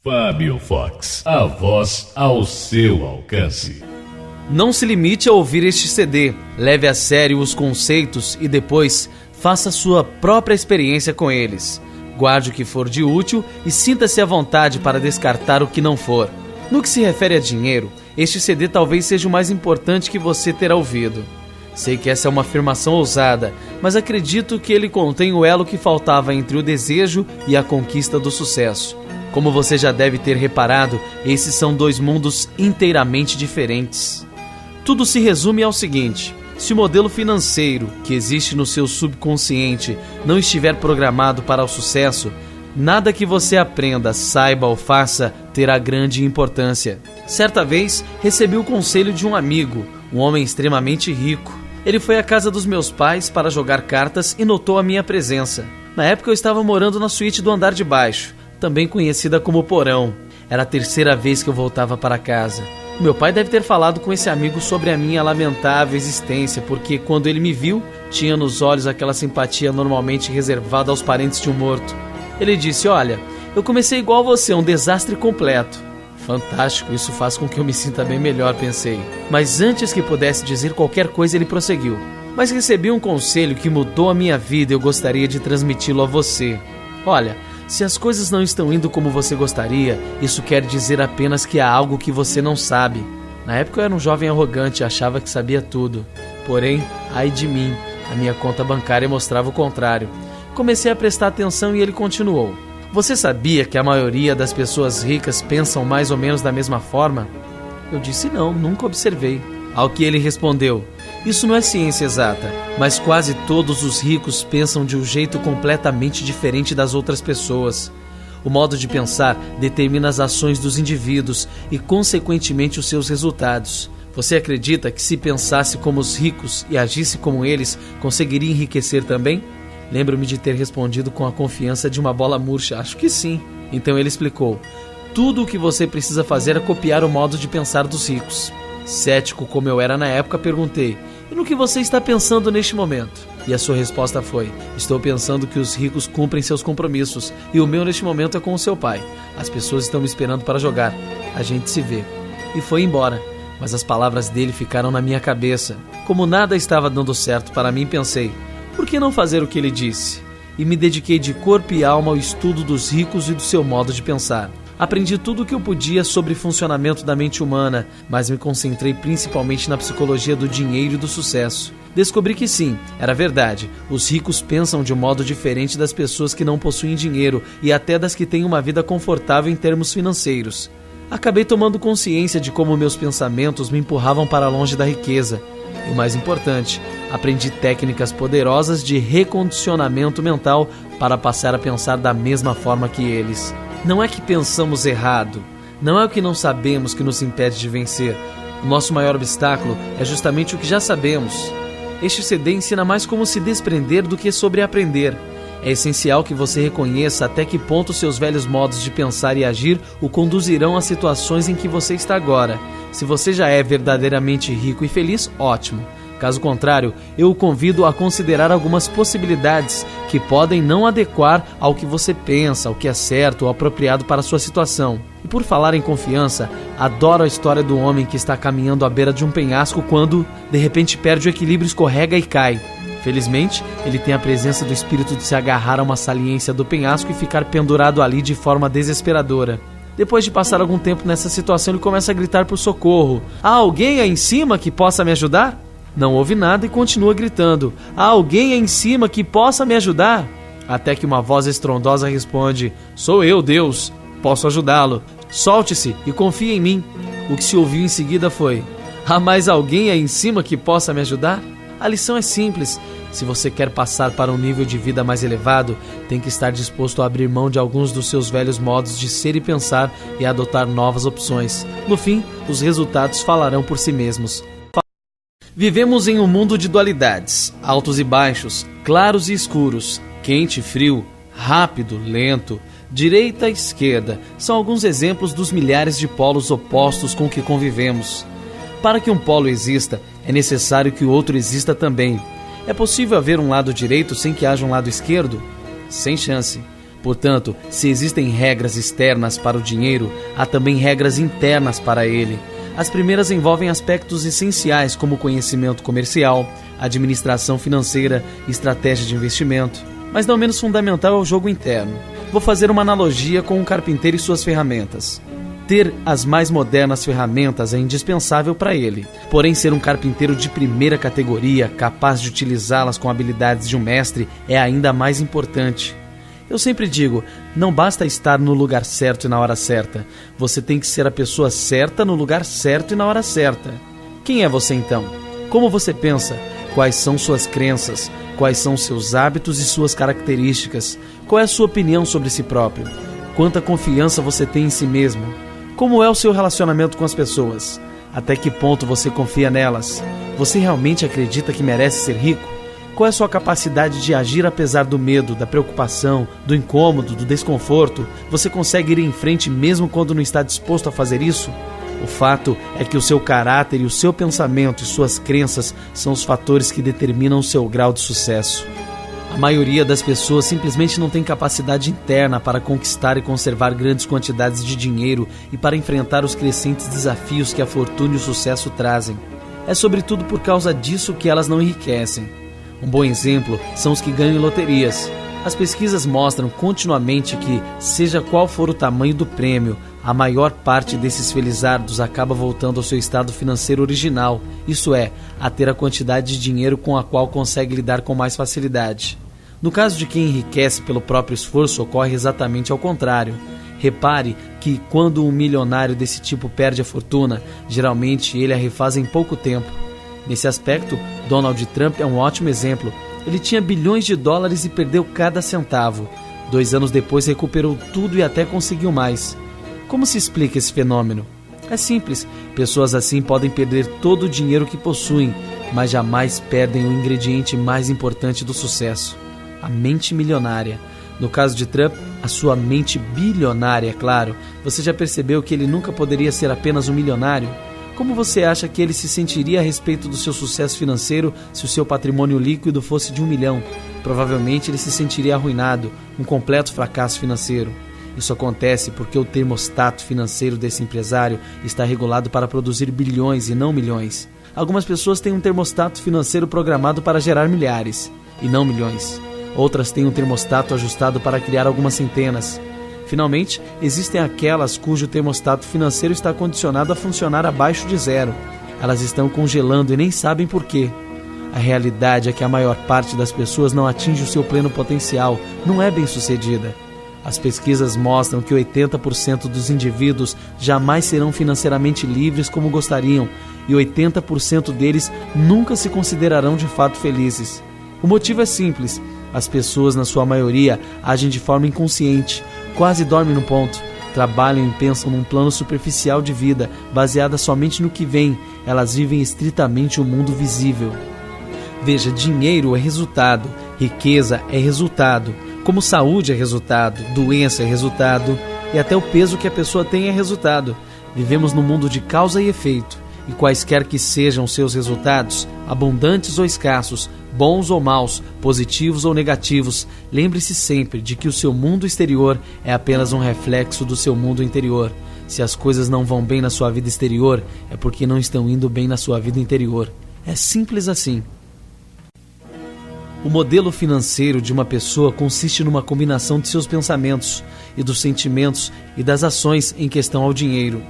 Fábio Fox, a voz ao seu alcance. Não se limite a ouvir este CD, leve a sério os conceitos e depois faça sua própria experiência com eles. Guarde o que for de útil e sinta-se à vontade para descartar o que não for. No que se refere a dinheiro, este CD talvez seja o mais importante que você terá ouvido. Sei que essa é uma afirmação ousada, mas acredito que ele contém o elo que faltava entre o desejo e a conquista do sucesso. Como você já deve ter reparado, esses são dois mundos inteiramente diferentes. Tudo se resume ao seguinte: se o modelo financeiro que existe no seu subconsciente não estiver programado para o sucesso, nada que você aprenda, saiba ou faça terá grande importância. Certa vez, recebi o conselho de um amigo, um homem extremamente rico. Ele foi à casa dos meus pais para jogar cartas e notou a minha presença. Na época eu estava morando na suíte do andar de baixo, também conhecida como porão. Era a terceira vez que eu voltava para casa. Meu pai deve ter falado com esse amigo sobre a minha lamentável existência, porque quando ele me viu, tinha nos olhos aquela simpatia normalmente reservada aos parentes de um morto. Ele disse: olha, eu comecei igual a você, um desastre completo. Fantástico, isso faz com que eu me sinta bem melhor, pensei. Mas antes que pudesse dizer qualquer coisa, ele prosseguiu: mas recebi um conselho que mudou a minha vida e eu gostaria de transmiti-lo a você. Olha, se as coisas não estão indo como você gostaria, isso quer dizer apenas que há algo que você não sabe. Na época eu era um jovem arrogante e achava que sabia tudo. Porém, ai de mim, a minha conta bancária mostrava o contrário. Comecei a prestar atenção e ele continuou: você sabia que a maioria das pessoas ricas pensam mais ou menos da mesma forma? Eu disse: não, nunca observei. Ao que ele respondeu: isso não é ciência exata, mas quase todos os ricos pensam de um jeito completamente diferente das outras pessoas. O modo de pensar determina as ações dos indivíduos e, consequentemente, os seus resultados. Você acredita que se pensasse como os ricos e agisse como eles, conseguiria enriquecer também? Lembro-me de ter respondido com a confiança de uma bola murcha: acho que sim. Então ele explicou: tudo o que você precisa fazer é copiar o modo de pensar dos ricos. Cético como eu era na época, perguntei: e no que você está pensando neste momento? E a sua resposta foi: estou pensando que os ricos cumprem seus compromissos e o meu neste momento é com o seu pai. As pessoas estão me esperando para jogar. A gente se vê. E foi embora. Mas as palavras dele ficaram na minha cabeça. Como nada estava dando certo para mim, pensei: por que não fazer o que ele disse? E me dediquei de corpo e alma ao estudo dos ricos e do seu modo de pensar. Aprendi tudo o que eu podia sobre o funcionamento da mente humana, mas me concentrei principalmente na psicologia do dinheiro e do sucesso. Descobri que sim, era verdade, os ricos pensam de um modo diferente das pessoas que não possuem dinheiro e até das que têm uma vida confortável em termos financeiros. Acabei tomando consciência de como meus pensamentos me empurravam para longe da riqueza. E o mais importante, aprendi técnicas poderosas de recondicionamento mental para passar a pensar da mesma forma que eles. Não é que pensamos errado, não é o que não sabemos que nos impede de vencer. O nosso maior obstáculo é justamente o que já sabemos. Este CD ensina mais como se desprender do que sobre aprender. É essencial que você reconheça até que ponto seus velhos modos de pensar e agir o conduzirão às situações em que você está agora. Se você já é verdadeiramente rico e feliz, ótimo. Caso contrário, eu o convido a considerar algumas possibilidades que podem não adequar ao que você pensa, ao que é certo ou apropriado para a sua situação. E por falar em confiança, adoro a história do homem que está caminhando à beira de um penhasco quando, de repente, perde o equilíbrio, escorrega e cai. Felizmente, ele tem a presença do espírito de se agarrar a uma saliência do penhasco e ficar pendurado ali de forma desesperadora. Depois de passar algum tempo nessa situação, ele começa a gritar por socorro: há alguém aí em cima que possa me ajudar? Não ouve nada e continua gritando: há alguém aí em cima que possa me ajudar? Até que uma voz estrondosa responde: sou eu, Deus, posso ajudá-lo. Solte-se e confie em mim. O que se ouviu em seguida foi: há mais alguém aí em cima que possa me ajudar? A lição é simples. Se você quer passar para um nível de vida mais elevado, tem que estar disposto a abrir mão de alguns dos seus velhos modos de ser e pensar e adotar novas opções. No fim, os resultados falarão por si mesmos. Vivemos em um mundo de dualidades, altos e baixos, claros e escuros, quente e frio, rápido, lento, direita e esquerda. São alguns exemplos dos milhares de polos opostos com que convivemos. Para que um polo exista, é necessário que o outro exista também. É possível haver um lado direito sem que haja um lado esquerdo? Sem chance. Portanto, se existem regras externas para o dinheiro, há também regras internas para ele. As primeiras envolvem aspectos essenciais como conhecimento comercial, administração financeira e estratégia de investimento. Mas não menos fundamental é o jogo interno. Vou fazer uma analogia com um carpinteiro e suas ferramentas. Ter as mais modernas ferramentas é indispensável para ele. Porém, ser um carpinteiro de primeira categoria, capaz de utilizá-las com habilidades de um mestre, é ainda mais importante. Eu sempre digo, não basta estar no lugar certo e na hora certa. Você tem que ser a pessoa certa no lugar certo e na hora certa. Quem é você então? Como você pensa? Quais são suas crenças? Quais são seus hábitos e suas características? Qual é a sua opinião sobre si próprio? Quanta confiança você tem em si mesmo? Como é o seu relacionamento com as pessoas? Até que ponto você confia nelas? Você realmente acredita que merece ser rico? Qual é a sua capacidade de agir apesar do medo, da preocupação, do incômodo, do desconforto? Você consegue ir em frente mesmo quando não está disposto a fazer isso? O fato é que o seu caráter e o seu pensamento e suas crenças são os fatores que determinam o seu grau de sucesso. A maioria das pessoas simplesmente não tem capacidade interna para conquistar e conservar grandes quantidades de dinheiro e para enfrentar os crescentes desafios que a fortuna e o sucesso trazem. É sobretudo por causa disso que elas não enriquecem. Um bom exemplo são os que ganham em loterias. As pesquisas mostram continuamente que, seja qual for o tamanho do prêmio, a maior parte desses felizardos acaba voltando ao seu estado financeiro original, isso é, a ter a quantidade de dinheiro com a qual consegue lidar com mais facilidade. No caso de quem enriquece pelo próprio esforço, ocorre exatamente ao contrário. Repare que, quando um milionário desse tipo perde a fortuna, geralmente ele a refaz em pouco tempo. Nesse aspecto, Donald Trump é um ótimo exemplo. Ele tinha bilhões de dólares e perdeu cada centavo. 2 anos depois recuperou tudo e até conseguiu mais. Como se explica esse fenômeno? É simples. Pessoas assim podem perder todo o dinheiro que possuem, mas jamais perdem o ingrediente mais importante do sucesso: a mente milionária. No caso de Trump, a sua mente bilionária, é claro. Você já percebeu que ele nunca poderia ser apenas um milionário? Como você acha que ele se sentiria a respeito do seu sucesso financeiro se o seu patrimônio líquido fosse de 1 milhão? Provavelmente ele se sentiria arruinado, um completo fracasso financeiro. Isso acontece porque o termostato financeiro desse empresário está regulado para produzir bilhões e não milhões. Algumas pessoas têm um termostato financeiro programado para gerar milhares, e não milhões. Outras têm um termostato ajustado para criar algumas centenas. Finalmente, existem aquelas cujo termostato financeiro está condicionado a funcionar abaixo de 0. Elas estão congelando e nem sabem por quê. A realidade é que a maior parte das pessoas não atinge o seu pleno potencial, não é bem-sucedida. As pesquisas mostram que 80% dos indivíduos jamais serão financeiramente livres como gostariam, e 80% deles nunca se considerarão de fato felizes. O motivo é simples: as pessoas, na sua maioria, agem de forma inconsciente, quase dormem no ponto, trabalham e pensam num plano superficial de vida, baseada somente no que vem. Elas vivem estritamente o mundo visível. Veja, dinheiro é resultado, riqueza é resultado, como saúde é resultado, doença é resultado, e até o peso que a pessoa tem é resultado. Vivemos num mundo de causa e efeito, e quaisquer que sejam seus resultados, abundantes ou escassos, bons ou maus, positivos ou negativos, lembre-se sempre de que o seu mundo exterior é apenas um reflexo do seu mundo interior. Se as coisas não vão bem na sua vida exterior, é porque não estão indo bem na sua vida interior. É simples assim. O modelo financeiro de uma pessoa consiste numa combinação de seus pensamentos e dos sentimentos e das ações em questão ao dinheiro.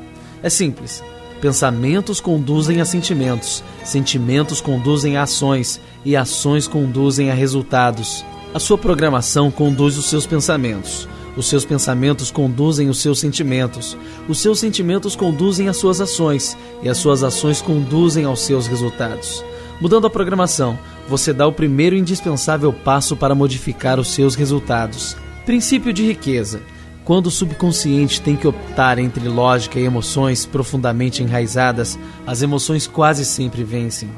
É simples. Pensamentos conduzem a sentimentos, sentimentos conduzem a ações e ações conduzem a resultados. A sua programação conduz os seus pensamentos conduzem os seus sentimentos conduzem as suas ações e as suas ações conduzem aos seus resultados. Mudando a programação, você dá o primeiro e indispensável passo para modificar os seus resultados. Princípio de riqueza. Quando o subconsciente tem que optar entre lógica e emoções profundamente enraizadas, as emoções quase sempre vencem.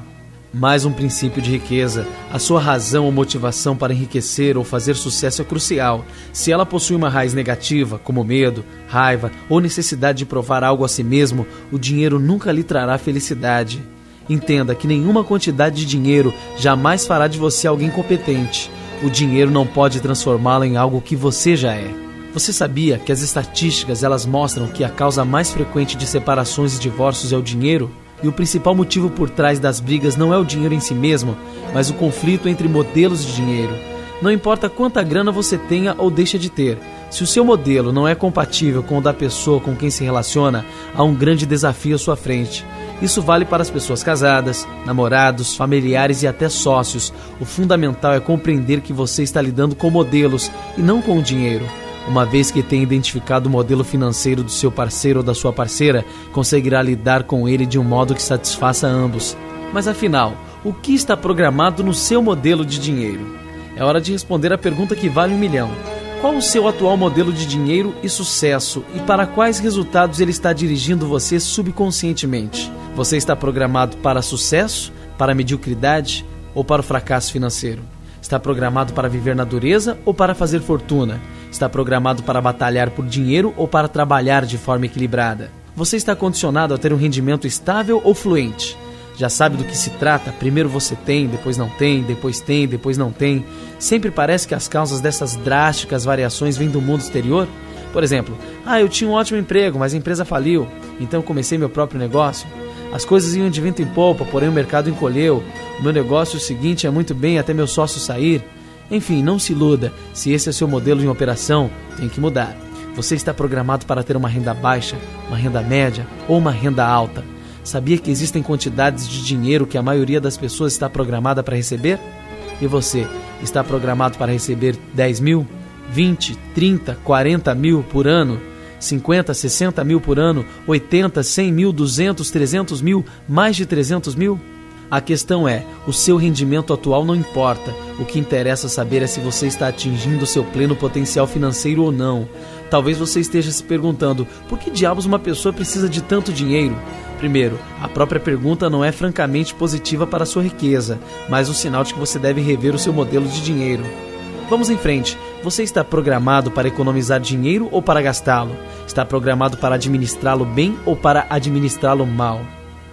Mais um princípio de riqueza. A sua razão ou motivação para enriquecer ou fazer sucesso é crucial. Se ela possui uma raiz negativa, como medo, raiva ou necessidade de provar algo a si mesmo, o dinheiro nunca lhe trará felicidade. Entenda que nenhuma quantidade de dinheiro jamais fará de você alguém competente. O dinheiro não pode transformá-lo em algo que você já é. Você sabia que as estatísticas elas mostram que a causa mais frequente de separações e divórcios é o dinheiro? E o principal motivo por trás das brigas não é o dinheiro em si mesmo, mas o conflito entre modelos de dinheiro. Não importa quanta grana você tenha ou deixa de ter, se o seu modelo não é compatível com o da pessoa com quem se relaciona, há um grande desafio à sua frente. Isso vale para as pessoas casadas, namorados, familiares e até sócios. O fundamental é compreender que você está lidando com modelos e não com o dinheiro. Uma vez que tenha identificado o modelo financeiro do seu parceiro ou da sua parceira, conseguirá lidar com ele de um modo que satisfaça ambos. Mas afinal, o que está programado no seu modelo de dinheiro? É hora de responder a pergunta que vale 1 milhão. Qual o seu atual modelo de dinheiro e sucesso e para quais resultados ele está dirigindo você subconscientemente? Você está programado para sucesso, para a mediocridade ou para o fracasso financeiro? Está programado para viver na dureza ou para fazer fortuna? Está programado para batalhar por dinheiro ou para trabalhar de forma equilibrada? Você está condicionado a ter um rendimento estável ou fluente? Já sabe do que se trata? Primeiro você tem, depois não tem, depois não tem. Sempre parece que as causas dessas drásticas variações vêm do mundo exterior. Por exemplo, eu tinha um ótimo emprego, mas a empresa faliu, então comecei meu próprio negócio. As coisas iam de vento em popa, porém o mercado encolheu. O meu negócio seguinte é muito bem até meu sócio sair. Enfim, não se iluda. Se esse é seu modelo em operação, tem que mudar. Você está programado para ter uma renda baixa, uma renda média ou uma renda alta. Sabia que existem quantidades de dinheiro que a maioria das pessoas está programada para receber? E você, está programado para receber 10 mil, 20, 30, 40 mil por ano? 50, 60 mil por ano? 80, 100 mil, 200, 300 mil, mais de 300 mil? A questão é, o seu rendimento atual não importa. O que interessa saber é se você está atingindo o seu pleno potencial financeiro ou não. Talvez você esteja se perguntando, por que diabos uma pessoa precisa de tanto dinheiro? Primeiro, a própria pergunta não é francamente positiva para a sua riqueza, mas um sinal de que você deve rever o seu modelo de dinheiro. Vamos em frente. Você está programado para economizar dinheiro ou para gastá-lo? Está programado para administrá-lo bem ou para administrá-lo mal?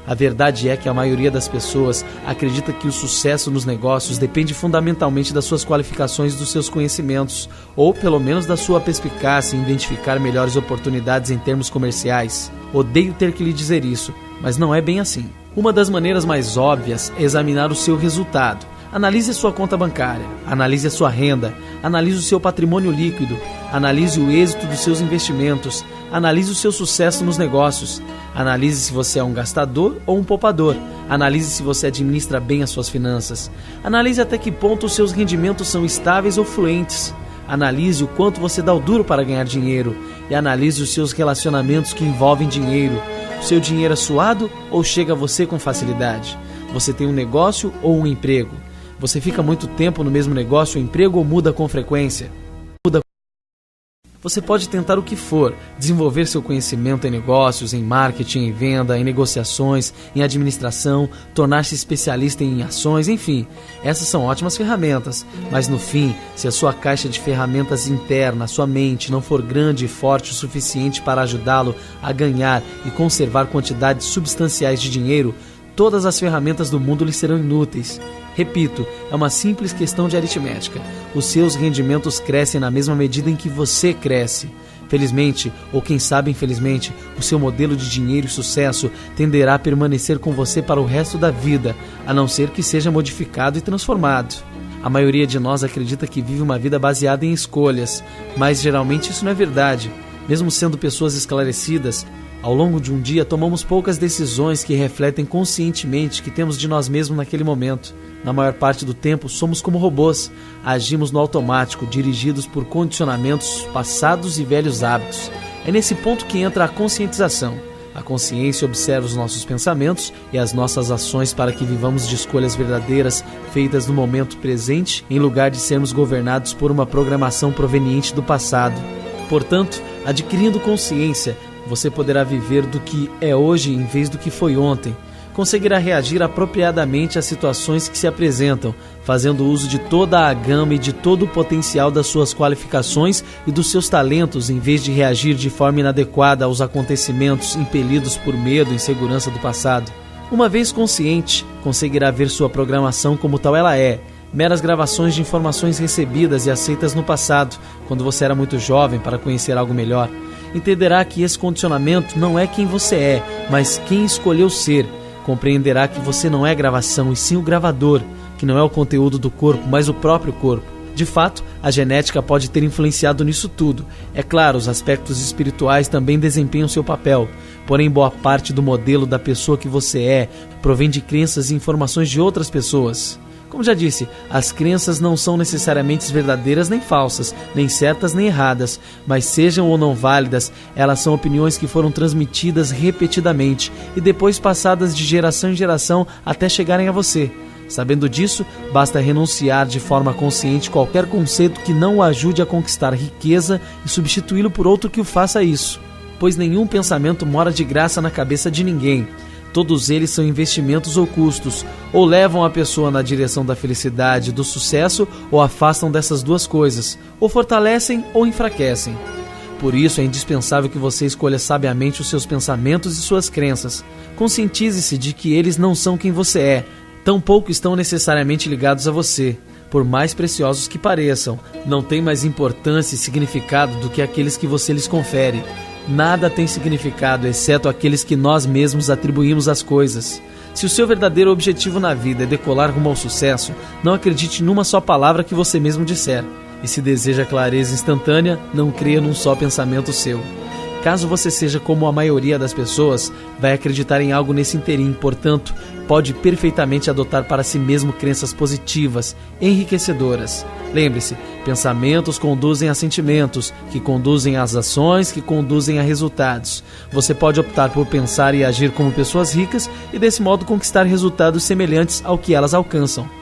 A verdade é que a maioria das pessoas acredita que o sucesso nos negócios depende fundamentalmente das suas qualificações e dos seus conhecimentos, ou pelo menos da sua perspicácia em identificar melhores oportunidades em termos comerciais. Odeio ter que lhe dizer isso, mas não é bem assim. Uma das maneiras mais óbvias é examinar o seu resultado. Analise a sua conta bancária, analise a sua renda, analise o seu patrimônio líquido, analise o êxito dos seus investimentos, analise o seu sucesso nos negócios, analise se você é um gastador ou um poupador, analise se você administra bem as suas finanças, analise até que ponto os seus rendimentos são estáveis ou fluentes, analise o quanto você dá o duro para ganhar dinheiro e analise os seus relacionamentos que envolvem dinheiro. O seu dinheiro é suado ou chega a você com facilidade? Você tem um negócio ou um emprego? Você fica muito tempo no mesmo negócio ou emprego ou muda com frequência? Você pode tentar o que for, desenvolver seu conhecimento em negócios, em marketing, em venda, em negociações, em administração, tornar-se especialista em ações, enfim. Essas são ótimas ferramentas, mas no fim, se a sua caixa de ferramentas interna, sua mente, não for grande e forte o suficiente para ajudá-lo a ganhar e conservar quantidades substanciais de dinheiro, todas as ferramentas do mundo lhe serão inúteis. Repito, é uma simples questão de aritmética. Os seus rendimentos crescem na mesma medida em que você cresce. Felizmente, ou quem sabe infelizmente, o seu modelo de dinheiro e sucesso tenderá a permanecer com você para o resto da vida, a não ser que seja modificado e transformado. A maioria de nós acredita que vive uma vida baseada em escolhas, mas geralmente isso não é verdade. Mesmo sendo pessoas esclarecidas, ao longo de um dia tomamos poucas decisões que refletem conscientemente que temos de nós mesmos naquele momento. Na maior parte do tempo somos como robôs, agimos no automático, dirigidos por condicionamentos passados e velhos hábitos. É nesse ponto que entra a conscientização. A consciência observa os nossos pensamentos e as nossas ações para que vivamos de escolhas verdadeiras feitas no momento presente, em lugar de sermos governados por uma programação proveniente do passado. Portanto, adquirindo consciência, você poderá viver do que é hoje em vez do que foi ontem. Conseguirá reagir apropriadamente às situações que se apresentam, fazendo uso de toda a gama e de todo o potencial das suas qualificações e dos seus talentos, em vez de reagir de forma inadequada aos acontecimentos impelidos por medo e insegurança do passado. Uma vez consciente, conseguirá ver sua programação como tal ela é, meras gravações de informações recebidas e aceitas no passado, quando você era muito jovem para conhecer algo melhor. Entenderá que esse condicionamento não é quem você é, mas quem escolheu ser. Compreenderá que você não é gravação, e sim o gravador, que não é o conteúdo do corpo, mas o próprio corpo. De fato, a genética pode ter influenciado nisso tudo. É claro, os aspectos espirituais também desempenham seu papel, porém boa parte do modelo da pessoa que você é provém de crenças e informações de outras pessoas. Como já disse, as crenças não são necessariamente verdadeiras nem falsas, nem certas nem erradas, mas sejam ou não válidas, elas são opiniões que foram transmitidas repetidamente e depois passadas de geração em geração até chegarem a você. Sabendo disso, basta renunciar de forma consciente qualquer conceito que não o ajude a conquistar riqueza e substituí-lo por outro que o faça isso. Pois nenhum pensamento mora de graça na cabeça de ninguém. Todos eles são investimentos ou custos, ou levam a pessoa na direção da felicidade, do sucesso, ou afastam dessas duas coisas, ou fortalecem ou enfraquecem. Por isso é indispensável que você escolha sabiamente os seus pensamentos e suas crenças. Conscientize-se de que eles não são quem você é, tampouco estão necessariamente ligados a você. Por mais preciosos que pareçam, não têm mais importância e significado do que aqueles que você lhes confere. Nada tem significado, exceto aqueles que nós mesmos atribuímos às coisas. Se o seu verdadeiro objetivo na vida é decolar rumo ao sucesso, não acredite numa só palavra que você mesmo disser. E se deseja clareza instantânea, não creia num só pensamento seu. Caso você seja como a maioria das pessoas, vai acreditar em algo nesse interim, portanto, pode perfeitamente adotar para si mesmo crenças positivas, enriquecedoras. Lembre-se, pensamentos conduzem a sentimentos, que conduzem às ações, que conduzem a resultados. Você pode optar por pensar e agir como pessoas ricas e desse modo conquistar resultados semelhantes ao que elas alcançam.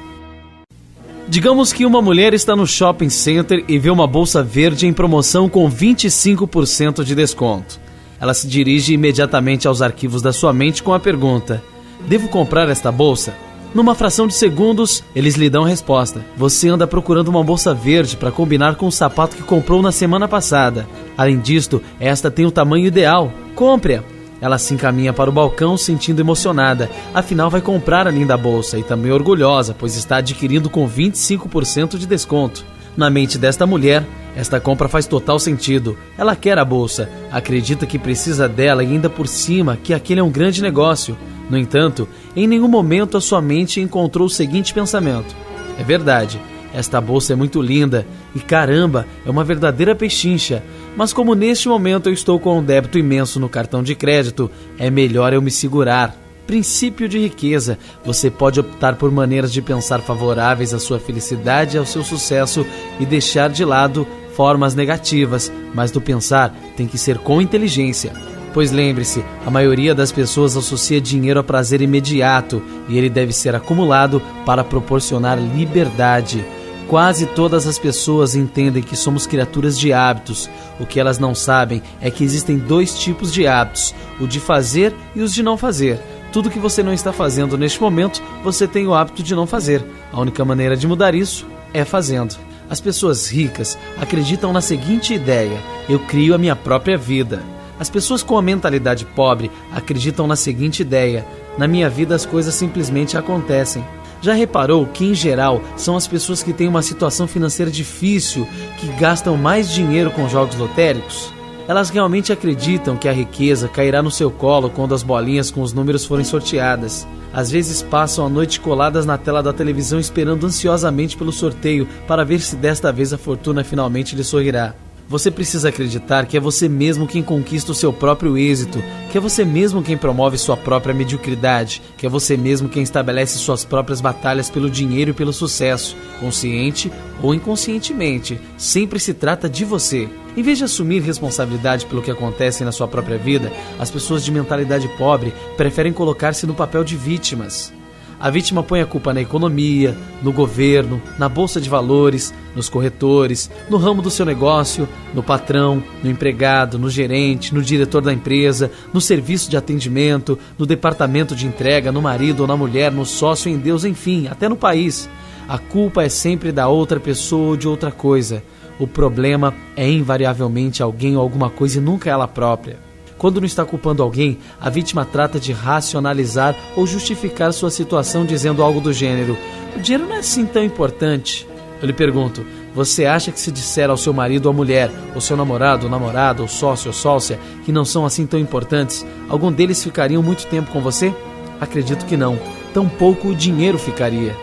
Digamos que uma mulher está no shopping center e vê uma bolsa verde em promoção com 25% de desconto. Ela se dirige imediatamente aos arquivos da sua mente com a pergunta: devo comprar esta bolsa? Numa fração de segundos, eles lhe dão a resposta. Você anda procurando uma bolsa verde para combinar com o sapato que comprou na semana passada. Além disto, esta tem o tamanho ideal. Compre-a! Ela se encaminha para o balcão sentindo emocionada, afinal vai comprar a linda bolsa e também orgulhosa, pois está adquirindo com 25% de desconto. Na mente desta mulher, esta compra faz total sentido. Ela quer a bolsa, acredita que precisa dela e ainda por cima que aquele é um grande negócio. No entanto, em nenhum momento a sua mente encontrou o seguinte pensamento: é verdade, esta bolsa é muito linda e caramba, é uma verdadeira pechincha. Mas como neste momento eu estou com um débito imenso no cartão de crédito, é melhor eu me segurar. Princípio de riqueza. Você pode optar por maneiras de pensar favoráveis à sua felicidade e ao seu sucesso e deixar de lado formas negativas, mas do pensar tem que ser com inteligência. Pois lembre-se, a maioria das pessoas associa dinheiro a prazer imediato e ele deve ser acumulado para proporcionar liberdade. Quase todas as pessoas entendem que somos criaturas de hábitos. O que elas não sabem é que existem dois tipos de hábitos, o de fazer e os de não fazer. Tudo que você não está fazendo neste momento, você tem o hábito de não fazer. A única maneira de mudar isso é fazendo. As pessoas ricas acreditam na seguinte ideia: eu crio a minha própria vida. As pessoas com a mentalidade pobre acreditam na seguinte ideia: na minha vida as coisas simplesmente acontecem. Já reparou que, em geral, são as pessoas que têm uma situação financeira difícil que gastam mais dinheiro com jogos lotéricos? Elas realmente acreditam que a riqueza cairá no seu colo quando as bolinhas com os números forem sorteadas. Às vezes passam a noite coladas na tela da televisão esperando ansiosamente pelo sorteio para ver se desta vez a fortuna finalmente lhe sorrirá. Você precisa acreditar que é você mesmo quem conquista o seu próprio êxito, que é você mesmo quem promove sua própria mediocridade, que é você mesmo quem estabelece suas próprias batalhas pelo dinheiro e pelo sucesso, consciente ou inconscientemente. Sempre se trata de você. Em vez de assumir responsabilidade pelo que acontece na sua própria vida, as pessoas de mentalidade pobre preferem colocar-se no papel de vítimas. A vítima põe a culpa na economia, no governo, na bolsa de valores, nos corretores, no ramo do seu negócio, no patrão, no empregado, no gerente, no diretor da empresa, no serviço de atendimento, no departamento de entrega, no marido ou na mulher, no sócio, em Deus, enfim, até no país. A culpa é sempre da outra pessoa ou de outra coisa. O problema é invariavelmente alguém ou alguma coisa e nunca ela própria. Quando não está culpando alguém, a vítima trata de racionalizar ou justificar sua situação dizendo algo do gênero: o dinheiro não é assim tão importante. Eu lhe pergunto, você acha que se disser ao seu marido ou mulher, ou seu namorado ou namorada, ou sócio ou sócia, que não são assim tão importantes, algum deles ficariam muito tempo com você? Acredito que não. Tampouco o dinheiro ficaria.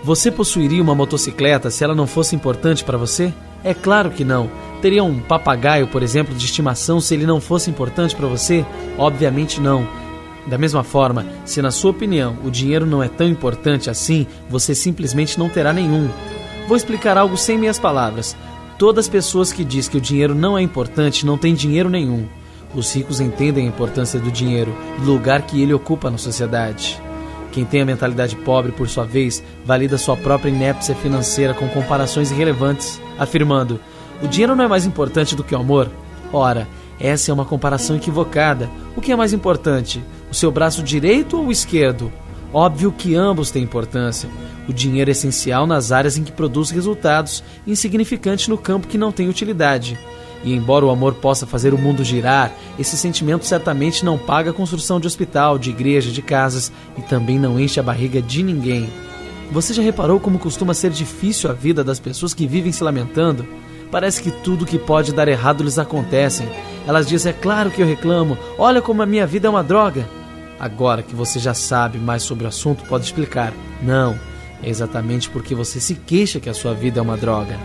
Você possuiria uma motocicleta se ela não fosse importante para você? É claro que não. Teria um papagaio, por exemplo, de estimação se ele não fosse importante para você? Obviamente não. Da mesma forma, se na sua opinião o dinheiro não é tão importante assim, você simplesmente não terá nenhum. Vou explicar algo sem minhas palavras. Todas as pessoas que dizem que o dinheiro não é importante não têm dinheiro nenhum. Os ricos entendem a importância do dinheiro e o lugar que ele ocupa na sociedade. Quem tem a mentalidade pobre, por sua vez, valida sua própria inépcia financeira com comparações irrelevantes, afirmando: o dinheiro não é mais importante do que o amor? Ora, essa é uma comparação equivocada. O que é mais importante, o seu braço direito ou o esquerdo? Óbvio que ambos têm importância. O dinheiro é essencial nas áreas em que produz resultados, insignificante no campo que não tem utilidade. E embora o amor possa fazer o mundo girar, esse sentimento certamente não paga a construção de hospital, de igreja, de casas e também não enche a barriga de ninguém. Você já reparou como costuma ser difícil a vida das pessoas que vivem se lamentando? Parece que tudo que pode dar errado lhes acontece. Elas dizem: é claro que eu reclamo, olha como a minha vida é uma droga. Agora que você já sabe mais sobre o assunto, pode explicar: não, é exatamente porque você se queixa que a sua vida é uma droga.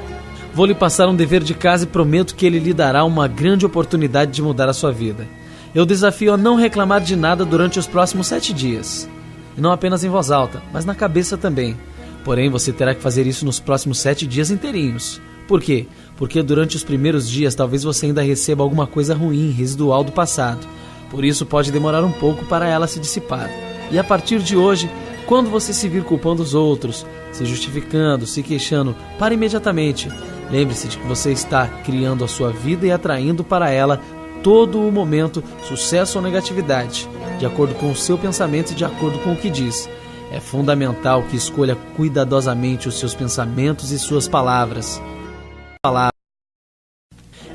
Vou lhe passar um dever de casa e prometo que ele lhe dará uma grande oportunidade de mudar a sua vida. Eu desafio a não reclamar de nada durante os próximos 7 dias. E não apenas em voz alta, mas na cabeça também. Porém, você terá que fazer isso nos próximos 7 dias inteirinhos. Por quê? Porque durante os primeiros dias talvez você ainda receba alguma coisa ruim, residual do passado. Por isso pode demorar um pouco para ela se dissipar. E a partir de hoje, quando você se vir culpando os outros, se justificando, se queixando, pare imediatamente. Lembre-se de que você está criando a sua vida e atraindo para ela todo o momento, sucesso ou negatividade, de acordo com o seu pensamento e de acordo com o que diz. É fundamental que escolha cuidadosamente os seus pensamentos e suas palavras.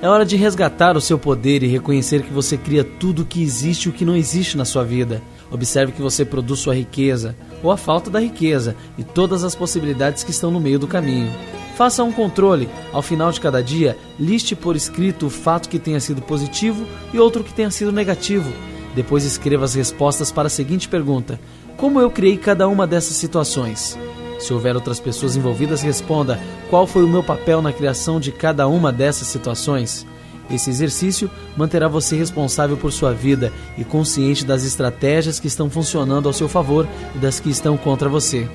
É hora de resgatar o seu poder e reconhecer que você cria tudo o que existe e o que não existe na sua vida. Observe que você produz sua riqueza, ou a falta da riqueza, e todas as possibilidades que estão no meio do caminho. Faça um controle. Ao final de cada dia, liste por escrito o fato que tenha sido positivo e outro que tenha sido negativo. Depois escreva as respostas para a seguinte pergunta: como eu criei cada uma dessas situações? Se houver outras pessoas envolvidas, responda: qual foi o meu papel na criação de cada uma dessas situações? Esse exercício manterá você responsável por sua vida e consciente das estratégias que estão funcionando ao seu favor e das que estão contra você.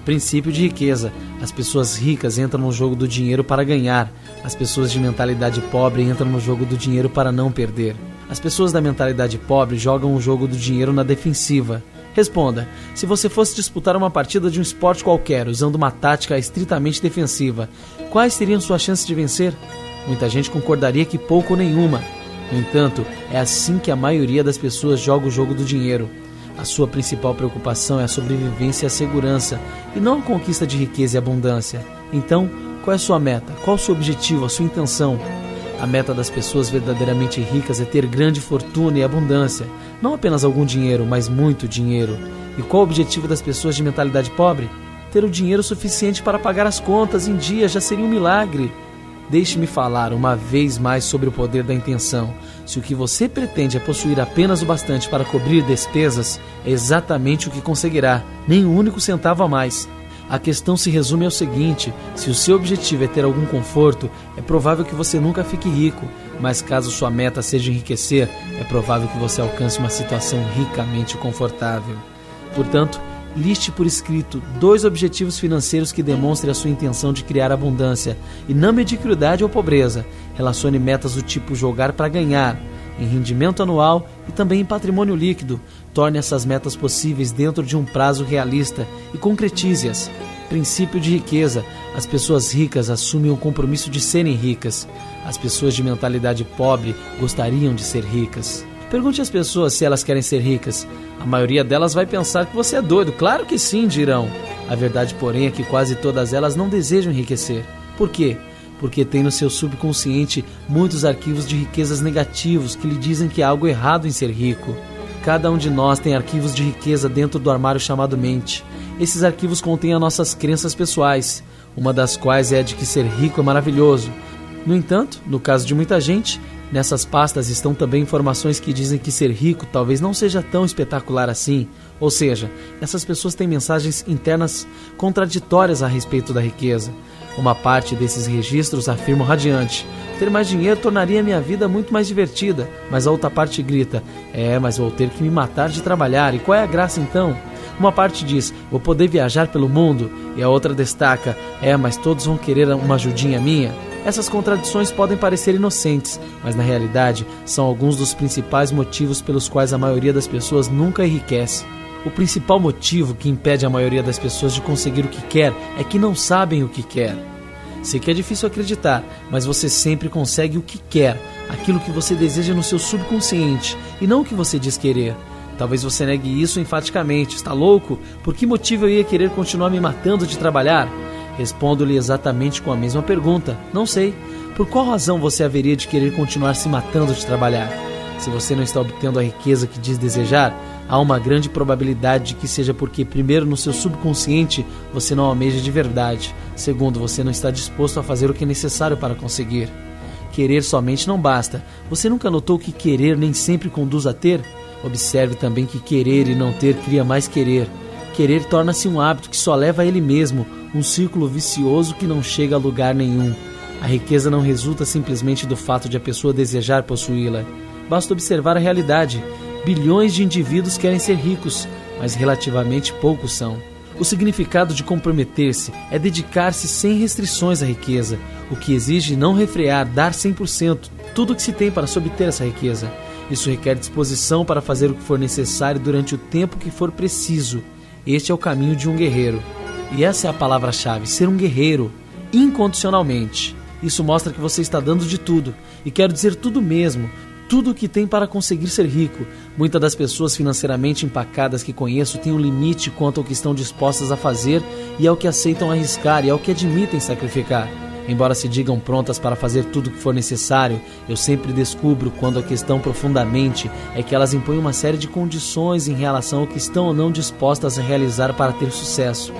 Princípio de riqueza. As pessoas ricas entram no jogo do dinheiro para ganhar. As pessoas de mentalidade pobre entram no jogo do dinheiro para não perder. As pessoas da mentalidade pobre jogam o jogo do dinheiro na defensiva. Responda: se você fosse disputar uma partida de um esporte qualquer usando uma tática estritamente defensiva, quais seriam suas chances de vencer? Muita gente concordaria que pouco ou nenhuma. No entanto, é assim que a maioria das pessoas joga o jogo do dinheiro. A sua principal preocupação é a sobrevivência e a segurança, e não a conquista de riqueza e abundância. Então, qual é a sua meta? Qual o seu objetivo, a sua intenção? A meta das pessoas verdadeiramente ricas é ter grande fortuna e abundância. Não apenas algum dinheiro, mas muito dinheiro. E qual o objetivo das pessoas de mentalidade pobre? Ter o dinheiro suficiente para pagar as contas em dia já seria um milagre. Deixe-me falar uma vez mais sobre o poder da intenção. Se o que você pretende é possuir apenas o bastante para cobrir despesas, é exatamente o que conseguirá, nem um único centavo a mais. A questão se resume ao seguinte: se o seu objetivo é ter algum conforto, é provável que você nunca fique rico, mas caso sua meta seja enriquecer, é provável que você alcance uma situação ricamente confortável. Portanto, liste por escrito 2 objetivos financeiros que demonstrem a sua intenção de criar abundância, e não mediocridade ou pobreza. Relacione metas do tipo jogar para ganhar, em rendimento anual e também em patrimônio líquido. Torne essas metas possíveis dentro de um prazo realista e concretize-as. Princípio de riqueza. As pessoas ricas assumem o compromisso de serem ricas. As pessoas de mentalidade pobre gostariam de ser ricas. Pergunte às pessoas se elas querem ser ricas. A maioria delas vai pensar que você é doido. Claro que sim, dirão. A verdade, porém, é que quase todas elas não desejam enriquecer. Por quê? porque tem no seu subconsciente muitos arquivos de riquezas negativos que lhe dizem que há algo errado em ser rico. Cada um de nós tem arquivos de riqueza dentro do armário chamado mente. Esses arquivos contêm as nossas crenças pessoais, uma das quais é a de que ser rico é maravilhoso. No entanto, no caso de muita gente, nessas pastas estão também informações que dizem que ser rico talvez não seja tão espetacular assim. Ou seja, essas pessoas têm mensagens internas contraditórias a respeito da riqueza. Uma parte desses registros afirma radiante: ter mais dinheiro tornaria minha vida muito mais divertida. Mas a outra parte grita: mas vou ter que me matar de trabalhar. E qual é a graça então? Uma parte diz: vou poder viajar pelo mundo. E a outra destaca: mas todos vão querer uma ajudinha minha. Essas contradições podem parecer inocentes, mas na realidade são alguns dos principais motivos pelos quais a maioria das pessoas nunca enriquece. O principal motivo que impede a maioria das pessoas de conseguir o que quer é que não sabem o que quer. Sei que é difícil acreditar, mas você sempre consegue o que quer, aquilo que você deseja no seu subconsciente, e não o que você diz querer. Talvez você negue isso enfaticamente. Está louco? Por que motivo eu ia querer continuar me matando de trabalhar? Respondo-lhe exatamente com a mesma pergunta. Não sei. Por qual razão você haveria de querer continuar se matando de trabalhar? Se você não está obtendo a riqueza que diz desejar, há uma grande probabilidade de que seja porque, primeiro, no seu subconsciente, você não almeja de verdade. Segundo, você não está disposto a fazer o que é necessário para conseguir. Querer somente não basta. Você nunca notou que querer nem sempre conduz a ter? Observe também que querer e não ter cria mais querer. Querer torna-se um hábito que só leva a ele mesmo, um círculo vicioso que não chega a lugar nenhum. A riqueza não resulta simplesmente do fato de a pessoa desejar possuí-la. Basta observar a realidade. Bilhões de indivíduos querem ser ricos, mas relativamente poucos são. O significado de comprometer-se é dedicar-se sem restrições à riqueza, o que exige não refrear, dar 100%, tudo o que se tem para se obter essa riqueza. Isso requer disposição para fazer o que for necessário durante o tempo que for preciso. Este é o caminho de um guerreiro. E essa é a palavra-chave, ser um guerreiro, incondicionalmente. Isso mostra que você está dando de tudo, e quero dizer tudo mesmo, tudo o que tem para conseguir ser rico. Muitas das pessoas financeiramente empacadas que conheço têm um limite quanto ao que estão dispostas a fazer e ao que aceitam arriscar e ao que admitem sacrificar. Embora se digam prontas para fazer tudo o que for necessário, eu sempre descubro quando a questão profundamente é que elas impõem uma série de condições em relação ao que estão ou não dispostas a realizar para ter sucesso.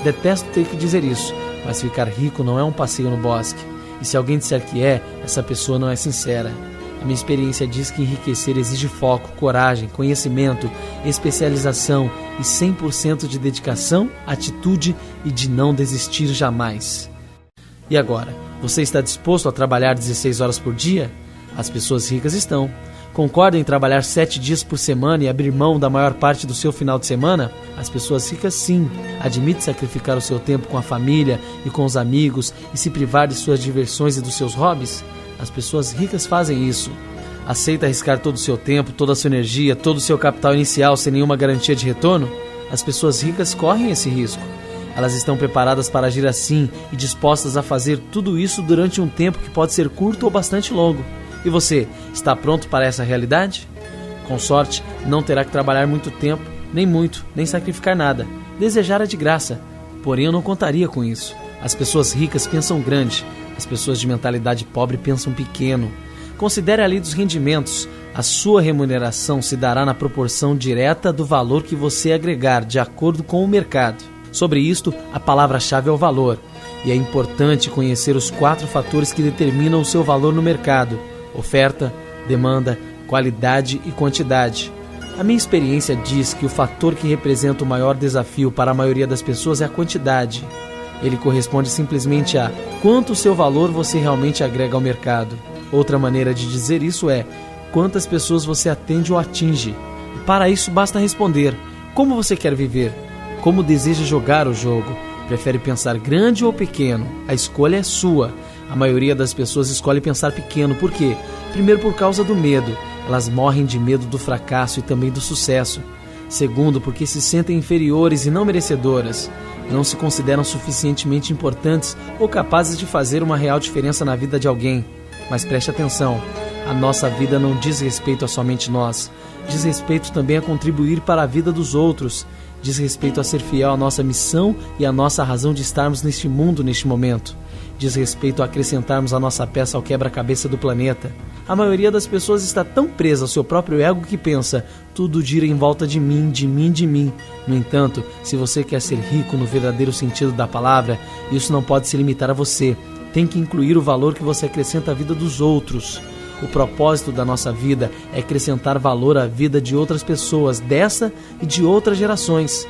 Detesto ter que dizer isso, mas ficar rico não é um passeio no bosque. E se alguém disser que essa pessoa não é sincera. A minha experiência diz que enriquecer exige foco, coragem, conhecimento, especialização e 100% de dedicação, atitude e de não desistir jamais. E agora, você está disposto a trabalhar 16 horas por dia? As pessoas ricas estão. Concordam em trabalhar 7 dias por semana e abrir mão da maior parte do seu final de semana? As pessoas ricas sim. Admite sacrificar o seu tempo com a família e com os amigos e se privar de suas diversões e dos seus hobbies? As pessoas ricas fazem isso. Aceita arriscar todo o seu tempo, toda a sua energia, todo o seu capital inicial sem nenhuma garantia de retorno? As pessoas ricas correm esse risco. Elas estão preparadas para agir assim e dispostas a fazer tudo isso durante um tempo que pode ser curto ou bastante longo. E você, está pronto para essa realidade? Com sorte, não terá que trabalhar muito tempo, nem sacrificar nada. Desejar é de graça, porém eu não contaria com isso. As pessoas ricas pensam grande, as pessoas de mentalidade pobre pensam pequeno. Considere a lei dos rendimentos. A sua remuneração se dará na proporção direta do valor que você agregar, de acordo com o mercado. Sobre isto, a palavra-chave é o valor. E é importante conhecer os 4 fatores que determinam o seu valor no mercado: oferta, demanda, qualidade e quantidade. A minha experiência diz que o fator que representa o maior desafio para a maioria das pessoas é a quantidade. Ele corresponde simplesmente a quanto seu valor você realmente agrega ao mercado. Outra maneira de dizer isso é quantas pessoas você atende ou atinge. E para isso basta responder: como você quer viver? Como deseja jogar o jogo? Prefere pensar grande ou pequeno? A escolha é sua. A maioria das pessoas escolhe pensar pequeno. Por quê? Primeiro, por causa do medo. Elas morrem de medo do fracasso e também do sucesso. Segundo, porque se sentem inferiores e não merecedoras. Não se consideram suficientemente importantes ou capazes de fazer uma real diferença na vida de alguém. Mas preste atenção, a nossa vida não diz respeito a somente nós. Diz respeito também a contribuir para a vida dos outros. Diz respeito a ser fiel à nossa missão e à nossa razão de estarmos neste mundo neste momento. Diz respeito a acrescentarmos a nossa peça ao quebra-cabeça do planeta. A maioria das pessoas está tão presa ao seu próprio ego que pensa: tudo gira em volta de mim, de mim, de mim. No entanto, se você quer ser rico no verdadeiro sentido da palavra, isso não pode se limitar a você. Tem que incluir o valor que você acrescenta à vida dos outros. O propósito da nossa vida é acrescentar valor à vida de outras pessoas, dessa e de outras gerações.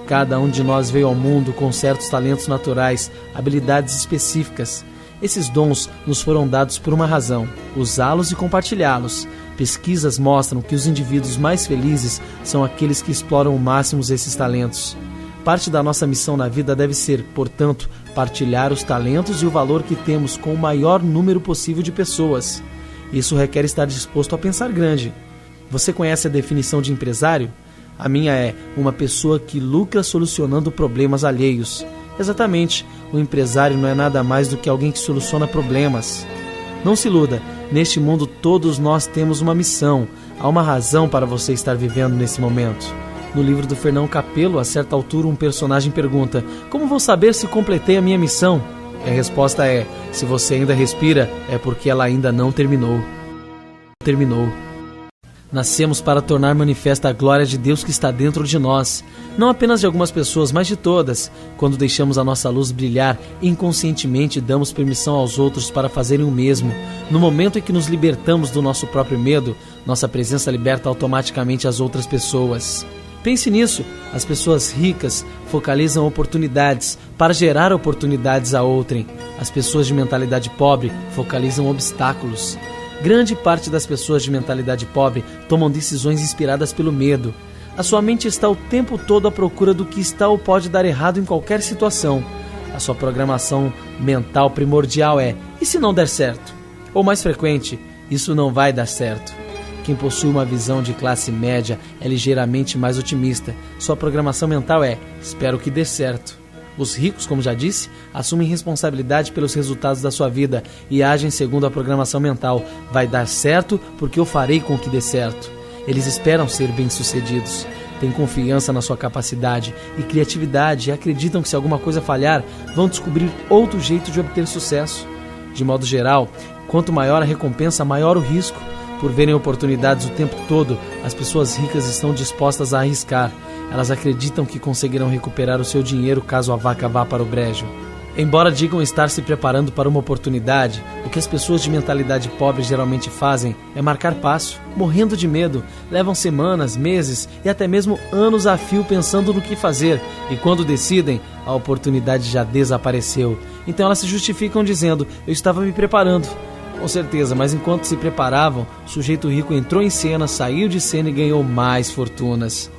Cada um de nós veio ao mundo com certos talentos naturais, habilidades específicas. Esses dons nos foram dados por uma razão: usá-los e compartilhá-los. Pesquisas mostram que os indivíduos mais felizes são aqueles que exploram ao máximo esses talentos. Parte da nossa missão na vida deve ser, portanto, partilhar os talentos e o valor que temos com o maior número possível de pessoas. Isso requer estar disposto a pensar grande. Você conhece a definição de empresário? A minha é: uma pessoa que lucra solucionando problemas alheios. Exatamente, o empresário não é nada mais do que alguém que soluciona problemas. Não se iluda, neste mundo todos nós temos uma missão. Há uma razão para você estar vivendo nesse momento. No livro do Fernão Capello, a certa altura, um personagem pergunta: como vou saber se completei a minha missão? E a resposta é: se você ainda respira, é porque ela ainda não terminou. Nascemos para tornar manifesta a glória de Deus que está dentro de nós. Não apenas de algumas pessoas, mas de todas. Quando deixamos a nossa luz brilhar, inconscientemente damos permissão aos outros para fazerem o mesmo. No momento em que nos libertamos do nosso próprio medo, nossa presença liberta automaticamente as outras pessoas. Pense nisso, as pessoas ricas focalizam oportunidades para gerar oportunidades a outrem. As pessoas de mentalidade pobre focalizam obstáculos. Grande parte das pessoas de mentalidade pobre tomam decisões inspiradas pelo medo. A sua mente está o tempo todo à procura do que está ou pode dar errado em qualquer situação. A sua programação mental primordial é: e se não der certo? Ou mais frequente: isso não vai dar certo. Quem possui uma visão de classe média é ligeiramente mais otimista. Sua programação mental é: espero que dê certo. Os ricos, como já disse, assumem responsabilidade pelos resultados da sua vida e agem segundo a programação mental: vai dar certo porque eu farei com que dê certo. Eles esperam ser bem-sucedidos. Têm confiança na sua capacidade e criatividade e acreditam que se alguma coisa falhar, vão descobrir outro jeito de obter sucesso. De modo geral, quanto maior a recompensa, maior o risco. Por verem oportunidades o tempo todo, as pessoas ricas estão dispostas a arriscar. Elas acreditam que conseguirão recuperar o seu dinheiro caso a vaca vá para o brejo. Embora digam estar se preparando para uma oportunidade, o que as pessoas de mentalidade pobre geralmente fazem é marcar passo, morrendo de medo. Levam semanas, meses e até mesmo anos a fio pensando no que fazer, e quando decidem, a oportunidade já desapareceu. Então elas se justificam dizendo: eu estava me preparando. Com certeza, mas enquanto se preparavam, o sujeito rico entrou em cena, saiu de cena e ganhou mais fortunas.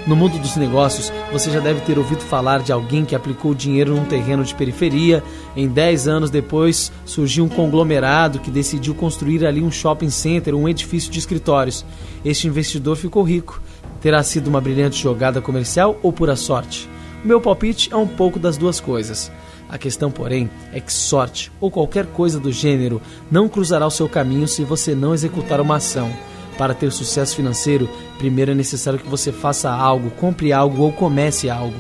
No mundo dos negócios, você já deve ter ouvido falar de alguém que aplicou dinheiro num terreno de periferia. Em 10 anos depois, surgiu um conglomerado que decidiu construir ali um shopping center, um edifício de escritórios. Este investidor ficou rico. Terá sido uma brilhante jogada comercial ou pura sorte? O meu palpite é um pouco das duas coisas. A questão, porém, é que sorte, ou qualquer coisa do gênero, não cruzará o seu caminho se você não executar uma ação. Para ter sucesso financeiro, primeiro é necessário que você faça algo, compre algo ou comece algo.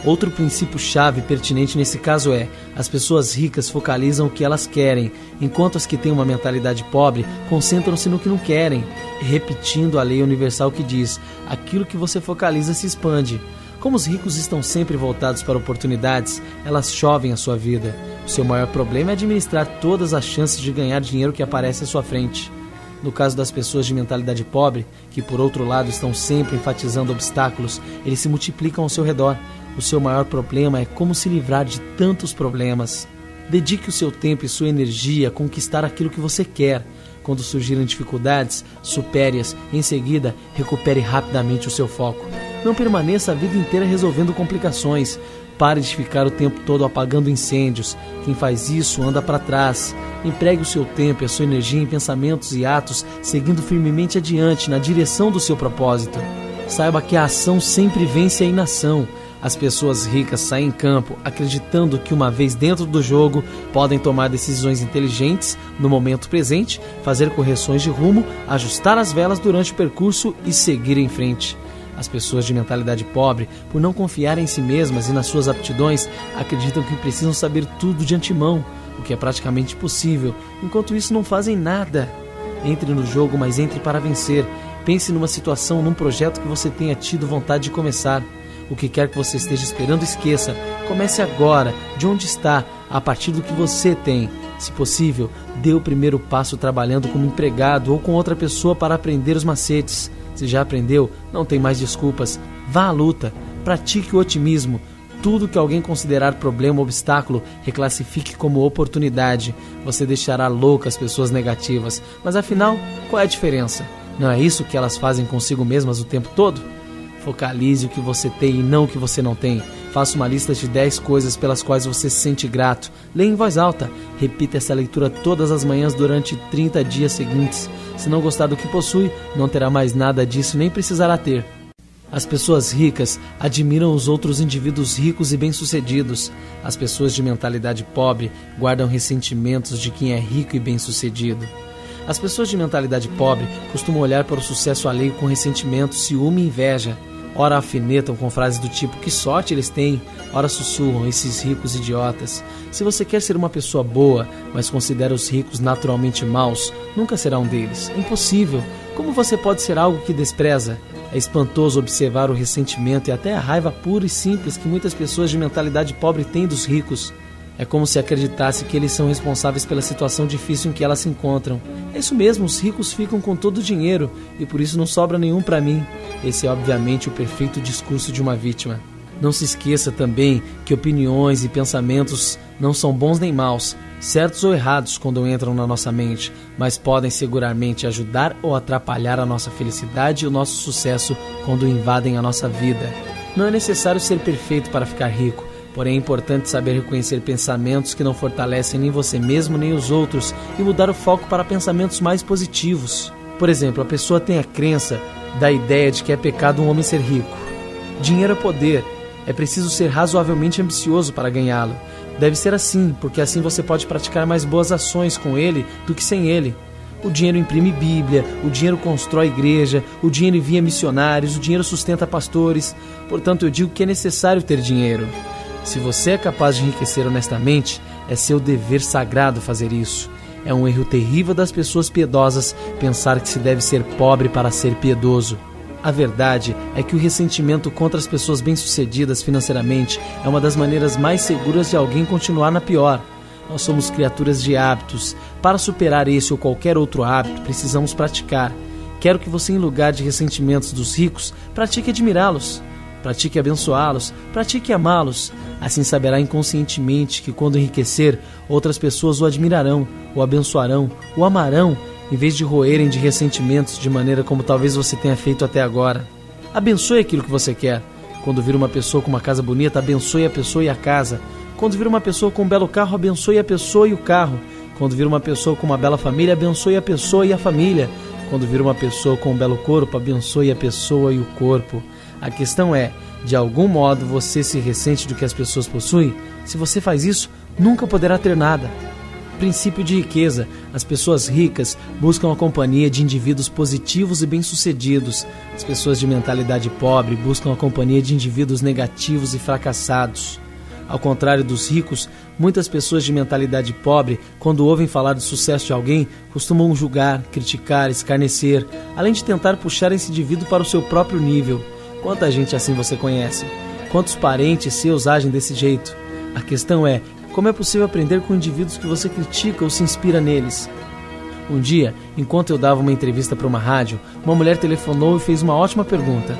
Outro princípio-chave pertinente nesse caso é: as pessoas ricas focalizam o que elas querem, enquanto as que têm uma mentalidade pobre concentram-se no que não querem, repetindo a lei universal que diz: aquilo que você focaliza se expande. Como os ricos estão sempre voltados para oportunidades, elas chovem à sua vida. O seu maior problema é administrar todas as chances de ganhar dinheiro que aparecem à sua frente. No caso das pessoas de mentalidade pobre, que por outro lado estão sempre enfatizando obstáculos, eles se multiplicam ao seu redor. O seu maior problema é como se livrar de tantos problemas. Dedique o seu tempo e sua energia a conquistar aquilo que você quer. Quando surgirem dificuldades, supere-as. Em seguida, recupere rapidamente o seu foco. Não permaneça a vida inteira resolvendo complicações. Pare de ficar o tempo todo apagando incêndios. Quem faz isso anda para trás. Empregue o seu tempo e a sua energia em pensamentos e atos, seguindo firmemente adiante na direção do seu propósito. Saiba que a ação sempre vence a inação. As pessoas ricas saem em campo acreditando que, uma vez dentro do jogo, podem tomar decisões inteligentes no momento presente, fazer correções de rumo, ajustar as velas durante o percurso e seguir em frente. As pessoas de mentalidade pobre, por não confiarem em si mesmas e nas suas aptidões, acreditam que precisam saber tudo de antemão, o que é praticamente impossível. Enquanto isso, não fazem nada. Entre no jogo, mas entre para vencer. Pense numa situação, num projeto que você tenha tido vontade de começar. O que quer que você esteja esperando, esqueça. Comece agora, de onde está, a partir do que você tem. Se possível, dê o primeiro passo trabalhando como empregado ou com outra pessoa para aprender os macetes. Se já aprendeu, não tem mais desculpas. Vá à luta, pratique o otimismo. Tudo que alguém considerar problema ou obstáculo, reclassifique como oportunidade. Você deixará loucas pessoas negativas, mas afinal, qual é a diferença? Não é isso que elas fazem consigo mesmas o tempo todo? Focalize o que você tem e não o que você não tem. Faça uma lista de 10 coisas pelas quais você se sente grato. Leia em voz alta. Repita essa leitura todas as manhãs durante 30 dias seguintes. Se não gostar do que possui, não terá mais nada disso, nem precisará ter. As pessoas ricas admiram os outros indivíduos ricos e bem-sucedidos. As pessoas de mentalidade pobre guardam ressentimentos de quem é rico e bem-sucedido. As pessoas de mentalidade pobre costumam olhar para o sucesso alheio com ressentimento, ciúme e inveja. Ora alfinetam com frases do tipo "que sorte eles têm", ora sussurram "esses ricos idiotas". Se você quer ser uma pessoa boa, mas considera os ricos naturalmente maus, nunca será um deles. É impossível. Como você pode ser algo que despreza? É espantoso observar o ressentimento e até a raiva pura e simples que muitas pessoas de mentalidade pobre têm dos ricos. É como se acreditasse que eles são responsáveis pela situação difícil em que elas se encontram. É isso mesmo, os ricos ficam com todo o dinheiro e por isso não sobra nenhum para mim. Esse é obviamente o perfeito discurso de uma vítima. Não se esqueça também que opiniões e pensamentos não são bons nem maus, certos ou errados quando entram na nossa mente, mas podem seguramente ajudar ou atrapalhar a nossa felicidade e o nosso sucesso quando invadem a nossa vida. Não é necessário ser perfeito para ficar rico. Porém, é importante saber reconhecer pensamentos que não fortalecem nem você mesmo nem os outros e mudar o foco para pensamentos mais positivos. Por exemplo, a pessoa tem a crença da ideia de que é pecado um homem ser rico. Dinheiro é poder. É preciso ser razoavelmente ambicioso para ganhá-lo. Deve ser assim, porque assim você pode praticar mais boas ações com ele do que sem ele. O dinheiro imprime Bíblia, o dinheiro constrói igreja, o dinheiro envia missionários, o dinheiro sustenta pastores. Portanto, eu digo que é necessário ter dinheiro. Se você é capaz de enriquecer honestamente, é seu dever sagrado fazer isso. É um erro terrível das pessoas piedosas pensar que se deve ser pobre para ser piedoso. A verdade é que o ressentimento contra as pessoas bem-sucedidas financeiramente é uma das maneiras mais seguras de alguém continuar na pior. Nós somos criaturas de hábitos. Para superar esse ou qualquer outro hábito, precisamos praticar. Quero que você, em lugar de ressentimentos dos ricos, pratique admirá-los. Pratique abençoá-los, pratique amá-los. Assim saberá inconscientemente que quando enriquecer, outras pessoas o admirarão, o abençoarão, o amarão, em vez de roerem de ressentimentos de maneira como talvez você tenha feito até agora. Abençoe aquilo que você quer. Quando vir uma pessoa com uma casa bonita, abençoe a pessoa e a casa. Quando vir uma pessoa com um belo carro, abençoe a pessoa e o carro. Quando vir uma pessoa com uma bela família, abençoe a pessoa e a família. Quando vir uma pessoa com um belo corpo, abençoe a pessoa e o corpo. A questão é, de algum modo você se ressente do que as pessoas possuem? Se você faz isso, nunca poderá ter nada. Princípio de riqueza. As pessoas ricas buscam a companhia de indivíduos positivos e bem-sucedidos. As pessoas de mentalidade pobre buscam a companhia de indivíduos negativos e fracassados. Ao contrário dos ricos, muitas pessoas de mentalidade pobre, quando ouvem falar do sucesso de alguém, costumam julgar, criticar, escarnecer, além de tentar puxar esse indivíduo para o seu próprio nível. Quanta gente assim você conhece? Quantos parentes seus agem desse jeito? A questão é, como é possível aprender com indivíduos que você critica ou se inspira neles? Um dia, enquanto eu dava uma entrevista para uma rádio, uma mulher telefonou e fez uma ótima pergunta.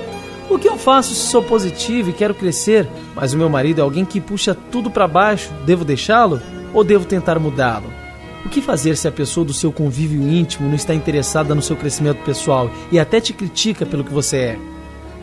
O que eu faço se sou positivo e quero crescer, mas o meu marido é alguém que puxa tudo para baixo? Devo deixá-lo ou devo tentar mudá-lo? O que fazer se a pessoa do seu convívio íntimo não está interessada no seu crescimento pessoal e até te critica pelo que você é?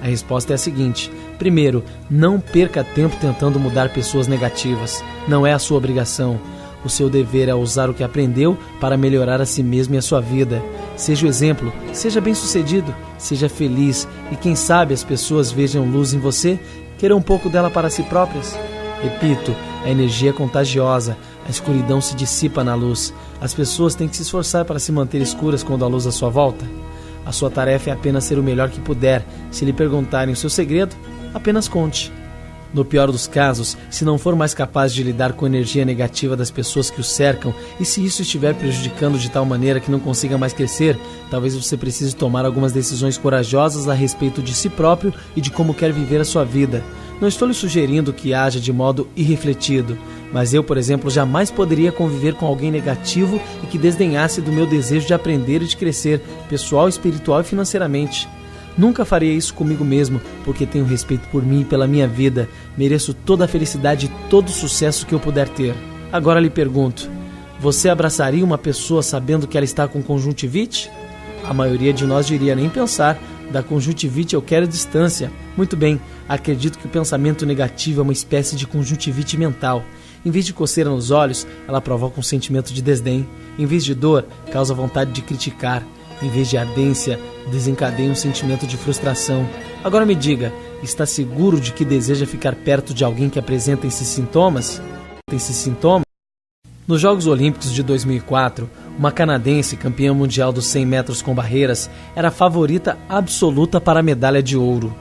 A resposta é a seguinte. Primeiro, não perca tempo tentando mudar pessoas negativas. Não é a sua obrigação. O seu dever é usar o que aprendeu para melhorar a si mesmo e a sua vida. Seja o exemplo, seja bem-sucedido, seja feliz e quem sabe as pessoas vejam luz em você, queiram um pouco dela para si próprias. Repito, a energia é contagiosa, a escuridão se dissipa na luz. As pessoas têm que se esforçar para se manter escuras quando há luz à sua volta. A sua tarefa é apenas ser o melhor que puder. Se lhe perguntarem o seu segredo, apenas conte. No pior dos casos, se não for mais capaz de lidar com a energia negativa das pessoas que o cercam e se isso estiver prejudicando de tal maneira que não consiga mais crescer, talvez você precise tomar algumas decisões corajosas a respeito de si próprio e de como quer viver a sua vida. Não estou lhe sugerindo que haja de modo irrefletido, mas eu, por exemplo, jamais poderia conviver com alguém negativo e que desdenhasse do meu desejo de aprender e de crescer, pessoal, espiritual e financeiramente. Nunca faria isso comigo mesmo, porque tenho respeito por mim e pela minha vida. Mereço toda a felicidade e todo o sucesso que eu puder ter. Agora lhe pergunto, você abraçaria uma pessoa sabendo que ela está com conjuntivite? A maioria de nós diria nem pensar. Da conjuntivite eu quero distância. Muito bem, acredito que o pensamento negativo é uma espécie de conjuntivite mental. Em vez de coceira nos olhos, ela provoca um sentimento de desdém. Em vez de dor, causa vontade de criticar. Em vez de ardência, desencadeia um sentimento de frustração. Agora me diga, está seguro de que deseja ficar perto de alguém que apresenta esses sintomas? Nos Jogos Olímpicos de 2004, uma canadense, campeã mundial dos 100 metros com barreiras, era a favorita absoluta para a medalha de ouro.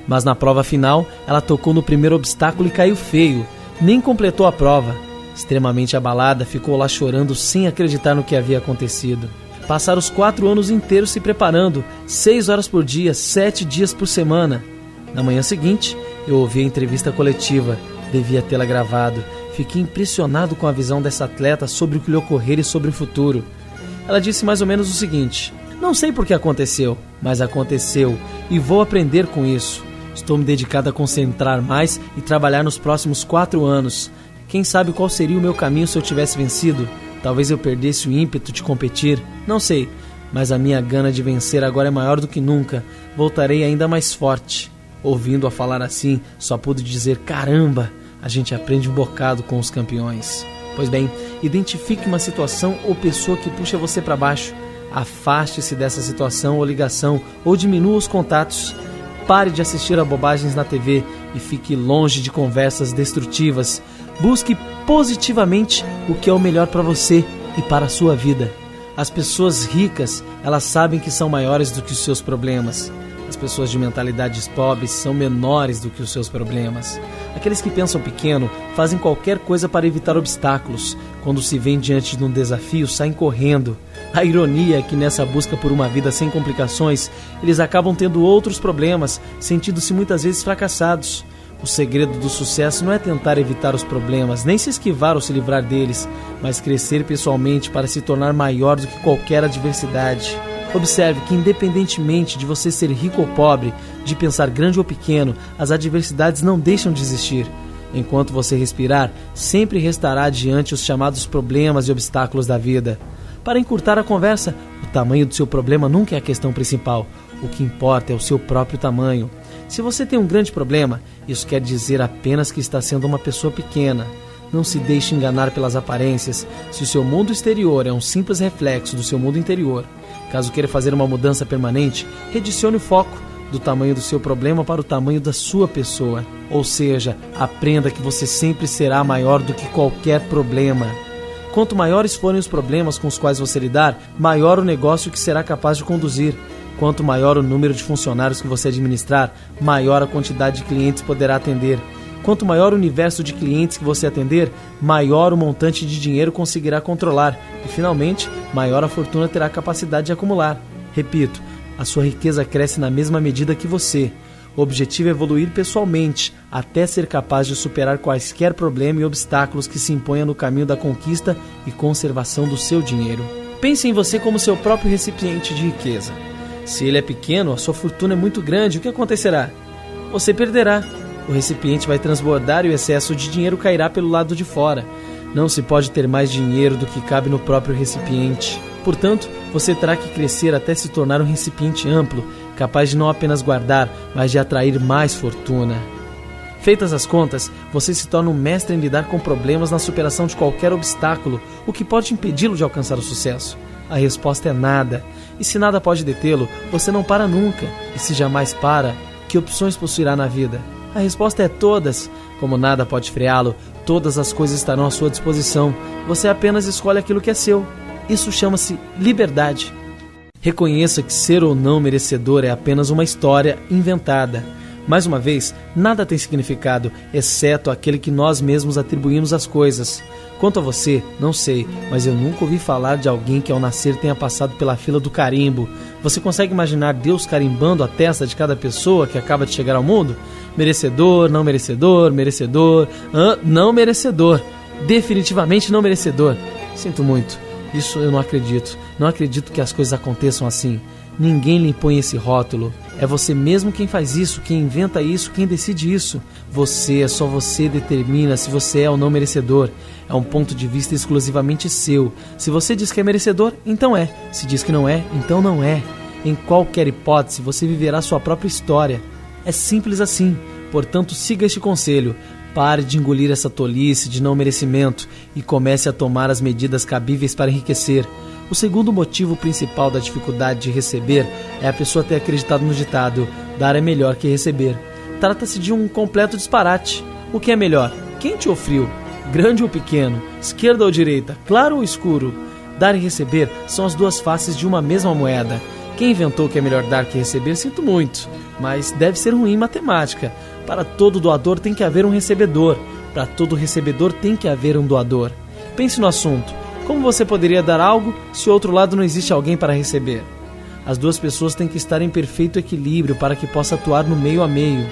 Mas na prova final, ela tocou no primeiro obstáculo e caiu feio. Nem completou a prova. Extremamente abalada, ficou lá chorando sem acreditar no que havia acontecido. Passaram os 4 anos inteiros se preparando, 6 horas por dia, 7 dias por semana. Na manhã seguinte, eu ouvi a entrevista coletiva, devia tê-la gravado. Fiquei impressionado com a visão dessa atleta sobre o que lhe ocorrera e sobre o futuro. Ela disse mais ou menos o seguinte: não sei por que aconteceu, mas aconteceu e vou aprender com isso. Estou me dedicado a concentrar mais e trabalhar nos próximos 4 anos. Quem sabe qual seria o meu caminho se eu tivesse vencido? Talvez eu perdesse o ímpeto de competir, não sei, mas a minha gana de vencer agora é maior do que nunca. Voltarei ainda mais forte. Ouvindo-a falar assim, só pude dizer: caramba, a gente aprende um bocado com os campeões. Pois bem, identifique uma situação ou pessoa que puxa você para baixo. Afaste-se dessa situação ou ligação, ou diminua os contatos. Pare de assistir a bobagens na TV e fique longe de conversas destrutivas. Busque positivamente o que é o melhor para você e para a sua vida. As pessoas ricas, elas sabem que são maiores do que os seus problemas. As pessoas de mentalidades pobres são menores do que os seus problemas. Aqueles que pensam pequeno fazem qualquer coisa para evitar obstáculos. Quando se veem diante de um desafio, saem correndo. A ironia é que nessa busca por uma vida sem complicações, eles acabam tendo outros problemas, sentindo-se muitas vezes fracassados. O segredo do sucesso não é tentar evitar os problemas, nem se esquivar ou se livrar deles, mas crescer pessoalmente para se tornar maior do que qualquer adversidade. Observe que, independentemente de você ser rico ou pobre, de pensar grande ou pequeno, as adversidades não deixam de existir. Enquanto você respirar, sempre restará adiante os chamados problemas e obstáculos da vida. Para encurtar a conversa, o tamanho do seu problema nunca é a questão principal. O que importa é o seu próprio tamanho. Se você tem um grande problema, isso quer dizer apenas que está sendo uma pessoa pequena. Não se deixe enganar pelas aparências. Se o seu mundo exterior é um simples reflexo do seu mundo interior, caso queira fazer uma mudança permanente, redicione o foco do tamanho do seu problema para o tamanho da sua pessoa. Ou seja, aprenda que você sempre será maior do que qualquer problema. Quanto maiores forem os problemas com os quais você lidar, maior o negócio que será capaz de conduzir. Quanto maior o número de funcionários que você administrar, maior a quantidade de clientes poderá atender. Quanto maior o universo de clientes que você atender, maior o montante de dinheiro conseguirá controlar. E, finalmente, maior a fortuna terá capacidade de acumular. Repito, a sua riqueza cresce na mesma medida que você. O objetivo é evoluir pessoalmente, até ser capaz de superar quaisquer problemas e obstáculos que se imponham no caminho da conquista e conservação do seu dinheiro. Pense em você como seu próprio recipiente de riqueza. Se ele é pequeno, a sua fortuna é muito grande, o que acontecerá? Você perderá. O recipiente vai transbordar e o excesso de dinheiro cairá pelo lado de fora. Não se pode ter mais dinheiro do que cabe no próprio recipiente. Portanto, você terá que crescer até se tornar um recipiente amplo, capaz de não apenas guardar, mas de atrair mais fortuna. Feitas as contas, você se torna um mestre em lidar com problemas na superação de qualquer obstáculo, o que pode impedi-lo de alcançar o sucesso. A resposta é nada. E se nada pode detê-lo, você não para nunca. E se jamais para, que opções possuirá na vida? A resposta é todas. Como nada pode freá-lo, todas as coisas estarão à sua disposição. Você apenas escolhe aquilo que é seu. Isso chama-se liberdade. Reconheça que ser ou não merecedor é apenas uma história inventada. Mais uma vez, nada tem significado, exceto aquele que nós mesmos atribuímos às coisas. Quanto a você, não sei, mas eu nunca ouvi falar de alguém que ao nascer tenha passado pela fila do carimbo. Você consegue imaginar Deus carimbando a testa de cada pessoa que acaba de chegar ao mundo? Merecedor, não merecedor, merecedor, não merecedor. Definitivamente não merecedor. Sinto muito, isso eu não acredito. Não acredito que as coisas aconteçam assim. Ninguém lhe impõe esse rótulo. É você mesmo quem faz isso, quem inventa isso, quem decide isso. Só você determina se você é ou não merecedor. É um ponto de vista exclusivamente seu. Se você diz que é merecedor, então é. Se diz que não é, então não é. Em qualquer hipótese, você viverá sua própria história. É simples assim. Portanto, siga este conselho. Pare de engolir essa tolice de não merecimento e comece a tomar as medidas cabíveis para enriquecer. O segundo motivo principal da dificuldade de receber é a pessoa ter acreditado no ditado: dar é melhor que receber. Trata-se de um completo disparate. O que é melhor? Quente ou frio? Grande ou pequeno? Esquerda ou direita? Claro ou escuro? Dar e receber são as duas faces de uma mesma moeda. Quem inventou que é melhor dar que receber, sinto muito, mas deve ser ruim em matemática. Para todo doador tem que haver um recebedor. Para todo recebedor tem que haver um doador. Pense no assunto. Como você poderia dar algo se ao outro lado não existe alguém para receber? As duas pessoas têm que estar em perfeito equilíbrio para que possa atuar no meio a meio.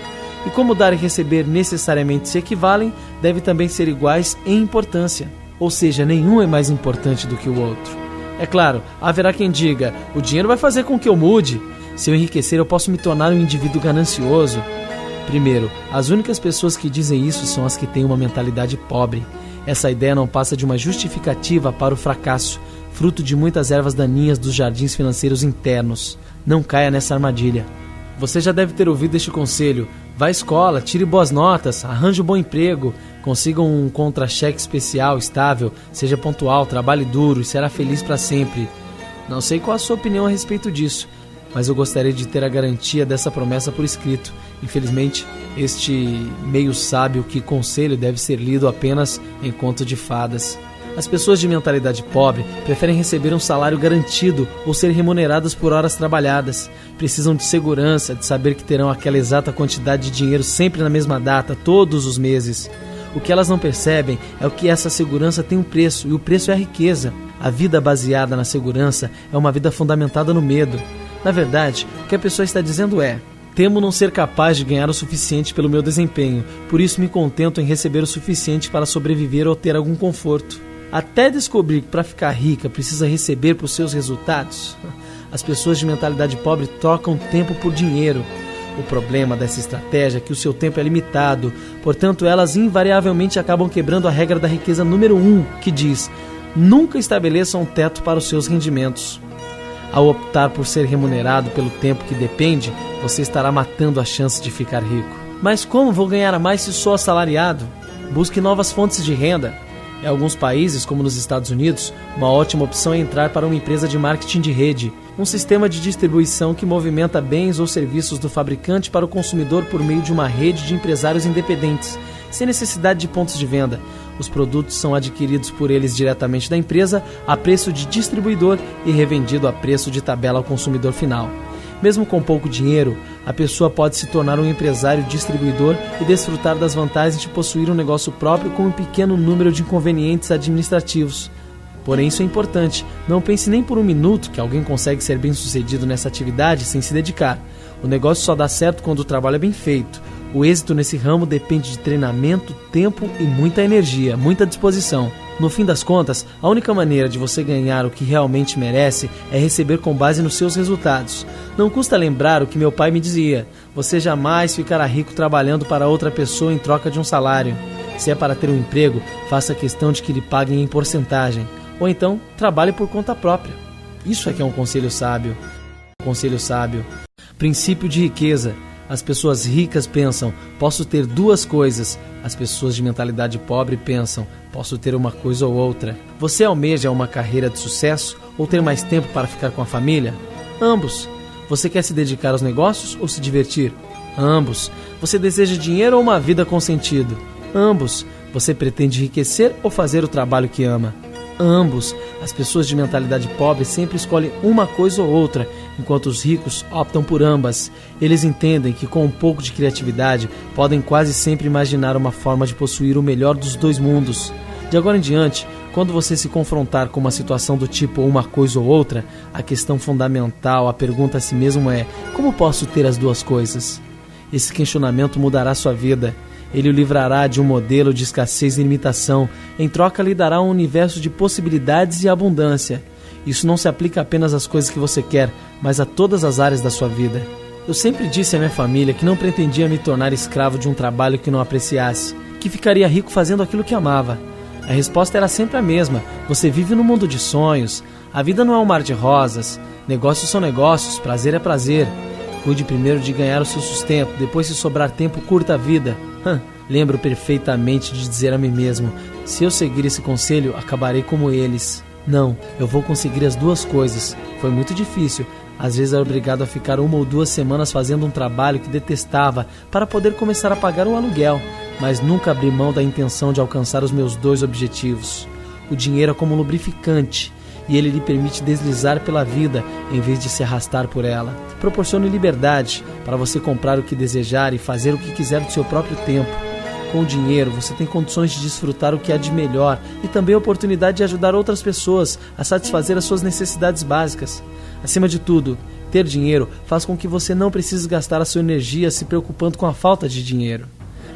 E como dar e receber necessariamente se equivalem, devem também ser iguais em importância. Ou seja, nenhum é mais importante do que o outro. É claro, haverá quem diga: o dinheiro vai fazer com que eu mude. Se eu enriquecer, eu posso me tornar um indivíduo ganancioso. Primeiro, as únicas pessoas que dizem isso são as que têm uma mentalidade pobre. Essa ideia não passa de uma justificativa para o fracasso, fruto de muitas ervas daninhas dos jardins financeiros internos. Não caia nessa armadilha. Você já deve ter ouvido este conselho: vá à escola, tire boas notas, arranje um bom emprego, consiga um contra-cheque especial, estável, seja pontual, trabalhe duro e será feliz para sempre. Não sei qual a sua opinião a respeito disso, mas eu gostaria de ter a garantia dessa promessa por escrito. Infelizmente, este meio sábio que conselho deve ser lido apenas em conto de fadas. As pessoas de mentalidade pobre preferem receber um salário garantido ou ser remuneradas por horas trabalhadas. Precisam de segurança, de saber que terão aquela exata quantidade de dinheiro sempre na mesma data, todos os meses. O que elas não percebem é o que essa segurança tem um preço, e o preço é a riqueza. A vida baseada na segurança é uma vida fundamentada no medo. Na verdade, o que a pessoa está dizendo é: temo não ser capaz de ganhar o suficiente pelo meu desempenho, por isso me contento em receber o suficiente para sobreviver ou ter algum conforto. Até descobrir que para ficar rica precisa receber por seus resultados, as pessoas de mentalidade pobre trocam tempo por dinheiro. O problema dessa estratégia é que o seu tempo é limitado, portanto elas invariavelmente acabam quebrando a regra da riqueza número 1, que diz: nunca estabeleça um teto para os seus rendimentos. Ao optar por ser remunerado pelo tempo que depende, você estará matando a chance de ficar rico. Mas como vou ganhar a mais se sou assalariado? Busque novas fontes de renda. Em alguns países, como nos Estados Unidos, uma ótima opção é entrar para uma empresa de marketing de rede, um sistema de distribuição que movimenta bens ou serviços do fabricante para o consumidor por meio de uma rede de empresários independentes, sem necessidade de pontos de venda. Os produtos são adquiridos por eles diretamente da empresa a preço de distribuidor e revendido a preço de tabela ao consumidor final. Mesmo com pouco dinheiro, a pessoa pode se tornar um empresário distribuidor e desfrutar das vantagens de possuir um negócio próprio com um pequeno número de inconvenientes administrativos. Porém, isso é importante. Não pense nem por um minuto que alguém consegue ser bem-sucedido nessa atividade sem se dedicar. O negócio só dá certo quando o trabalho é bem feito. O êxito nesse ramo depende de treinamento, tempo e muita energia, muita disposição. No fim das contas, a única maneira de você ganhar o que realmente merece é receber com base nos seus resultados. Não custa lembrar o que meu pai me dizia: você jamais ficará rico trabalhando para outra pessoa em troca de um salário. Se é para ter um emprego, faça questão de que lhe paguem em porcentagem. Ou então, trabalhe por conta própria. Isso é que é um conselho sábio. Conselho sábio. Princípio de riqueza. As pessoas ricas pensam: posso ter duas coisas. As pessoas de mentalidade pobre pensam: posso ter uma coisa ou outra. Você almeja uma carreira de sucesso ou ter mais tempo para ficar com a família? Ambos. Você quer se dedicar aos negócios ou se divertir? Ambos. Você deseja dinheiro ou uma vida com sentido? Ambos. Você pretende enriquecer ou fazer o trabalho que ama? ambos. As pessoas de mentalidade pobre sempre escolhem uma coisa ou outra, enquanto os ricos optam por ambas. Eles entendem que com um pouco de criatividade podem quase sempre imaginar uma forma de possuir o melhor dos dois mundos. De agora em diante, quando você se confrontar com uma situação do tipo uma coisa ou outra, a questão fundamental, a pergunta a si mesmo é: como posso ter as duas coisas? Esse questionamento mudará sua vida. Ele o livrará de um modelo de escassez e limitação. Em troca, lhe dará um universo de possibilidades e abundância. Isso não se aplica apenas às coisas que você quer, mas a todas as áreas da sua vida. Eu sempre disse à minha família que não pretendia me tornar escravo de um trabalho que não apreciasse, que ficaria rico fazendo aquilo que amava. A resposta era sempre a mesma: você vive num mundo de sonhos. A vida não é um mar de rosas. Negócios são negócios, prazer é prazer. Cuide primeiro de ganhar o seu sustento, depois, se sobrar tempo, curta a vida. Lembro perfeitamente de dizer a mim mesmo: se eu seguir esse conselho, acabarei como eles. Não, eu vou conseguir as duas coisas. Foi muito difícil. Às vezes era obrigado a ficar 1 ou 2 semanas fazendo um trabalho que detestava para poder começar a pagar o aluguel, mas nunca abri mão da intenção de alcançar os meus 2 objetivos. O dinheiro é como um lubrificante, e ele lhe permite deslizar pela vida em vez de se arrastar por ela. Proporcione liberdade para você comprar o que desejar e fazer o que quiser do seu próprio tempo. Com o dinheiro, você tem condições de desfrutar o que há de melhor e também a oportunidade de ajudar outras pessoas a satisfazer as suas necessidades básicas. Acima de tudo, ter dinheiro faz com que você não precise gastar a sua energia se preocupando com a falta de dinheiro.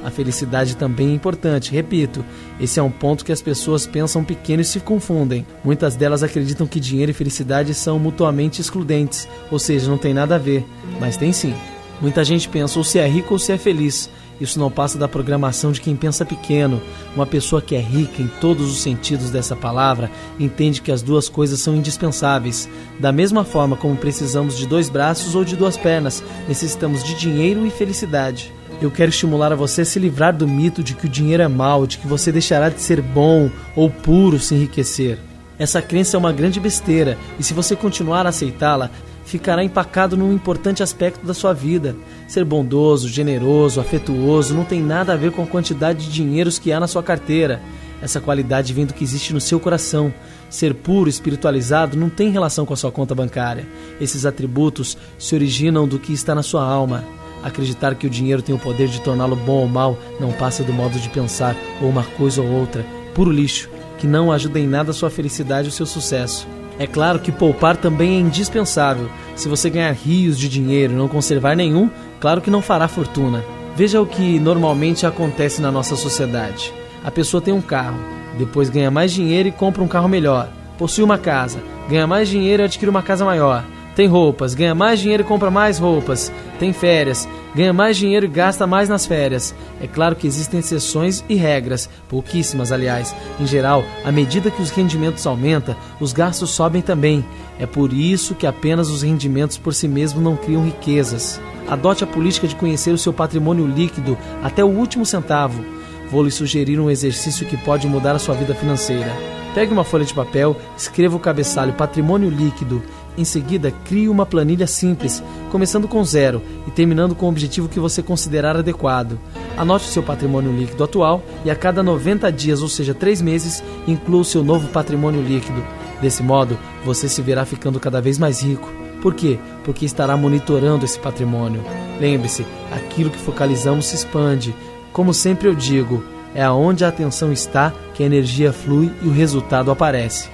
A felicidade também é importante. Repito, esse é um ponto que as pessoas pensam pequeno e se confundem. Muitas delas acreditam que dinheiro e felicidade são mutuamente excludentes, ou seja, não tem nada a ver, mas tem sim. Muita gente pensa ou se é rico ou se é feliz. Isso não passa da programação de quem pensa pequeno. Uma pessoa que é rica em todos os sentidos dessa palavra entende que as duas coisas são indispensáveis. Da mesma forma como precisamos de 2 braços ou de 2 pernas, necessitamos de dinheiro e felicidade. Eu quero estimular a você a se livrar do mito de que o dinheiro é mau, de que você deixará de ser bom ou puro se enriquecer. Essa crença é uma grande besteira, e se você continuar a aceitá-la, ficará empacado num importante aspecto da sua vida. Ser bondoso, generoso, afetuoso não tem nada a ver com a quantidade de dinheiros que há na sua carteira. Essa qualidade vem do que existe no seu coração. Ser puro, espiritualizado, não tem relação com a sua conta bancária. Esses atributos se originam do que está na sua alma. Acreditar que o dinheiro tem o poder de torná-lo bom ou mal não passa do modo de pensar ou uma coisa ou outra, puro lixo, que não ajuda em nada a sua felicidade ou seu sucesso. É claro que poupar também é indispensável. Se você ganhar rios de dinheiro e não conservar nenhum, claro que não fará fortuna. Veja o que normalmente acontece na nossa sociedade. A pessoa tem um carro, depois ganha mais dinheiro e compra um carro melhor. Possui uma casa, ganha mais dinheiro e adquire uma casa maior. Tem roupas, ganha mais dinheiro e compra mais roupas. Tem férias, ganha mais dinheiro e gasta mais nas férias. É claro que existem exceções e regras, pouquíssimas aliás. Em geral, à medida que os rendimentos aumentam, os gastos sobem também. É por isso que apenas os rendimentos por si mesmos não criam riquezas. Adote a política de conhecer o seu patrimônio líquido até o último centavo. Vou lhe sugerir um exercício que pode mudar a sua vida financeira. Pegue uma folha de papel, escreva o cabeçalho Patrimônio Líquido. Em seguida, crie uma planilha simples, começando com 0 e terminando com o objetivo que você considerar adequado. Anote o seu patrimônio líquido atual e a cada 90 dias, ou seja, 3 meses, inclua o seu novo patrimônio líquido. Desse modo, você se verá ficando cada vez mais rico. Por quê? Porque estará monitorando esse patrimônio. Lembre-se, aquilo que focalizamos se expande. Como sempre eu digo, é aonde a atenção está que a energia flui e o resultado aparece.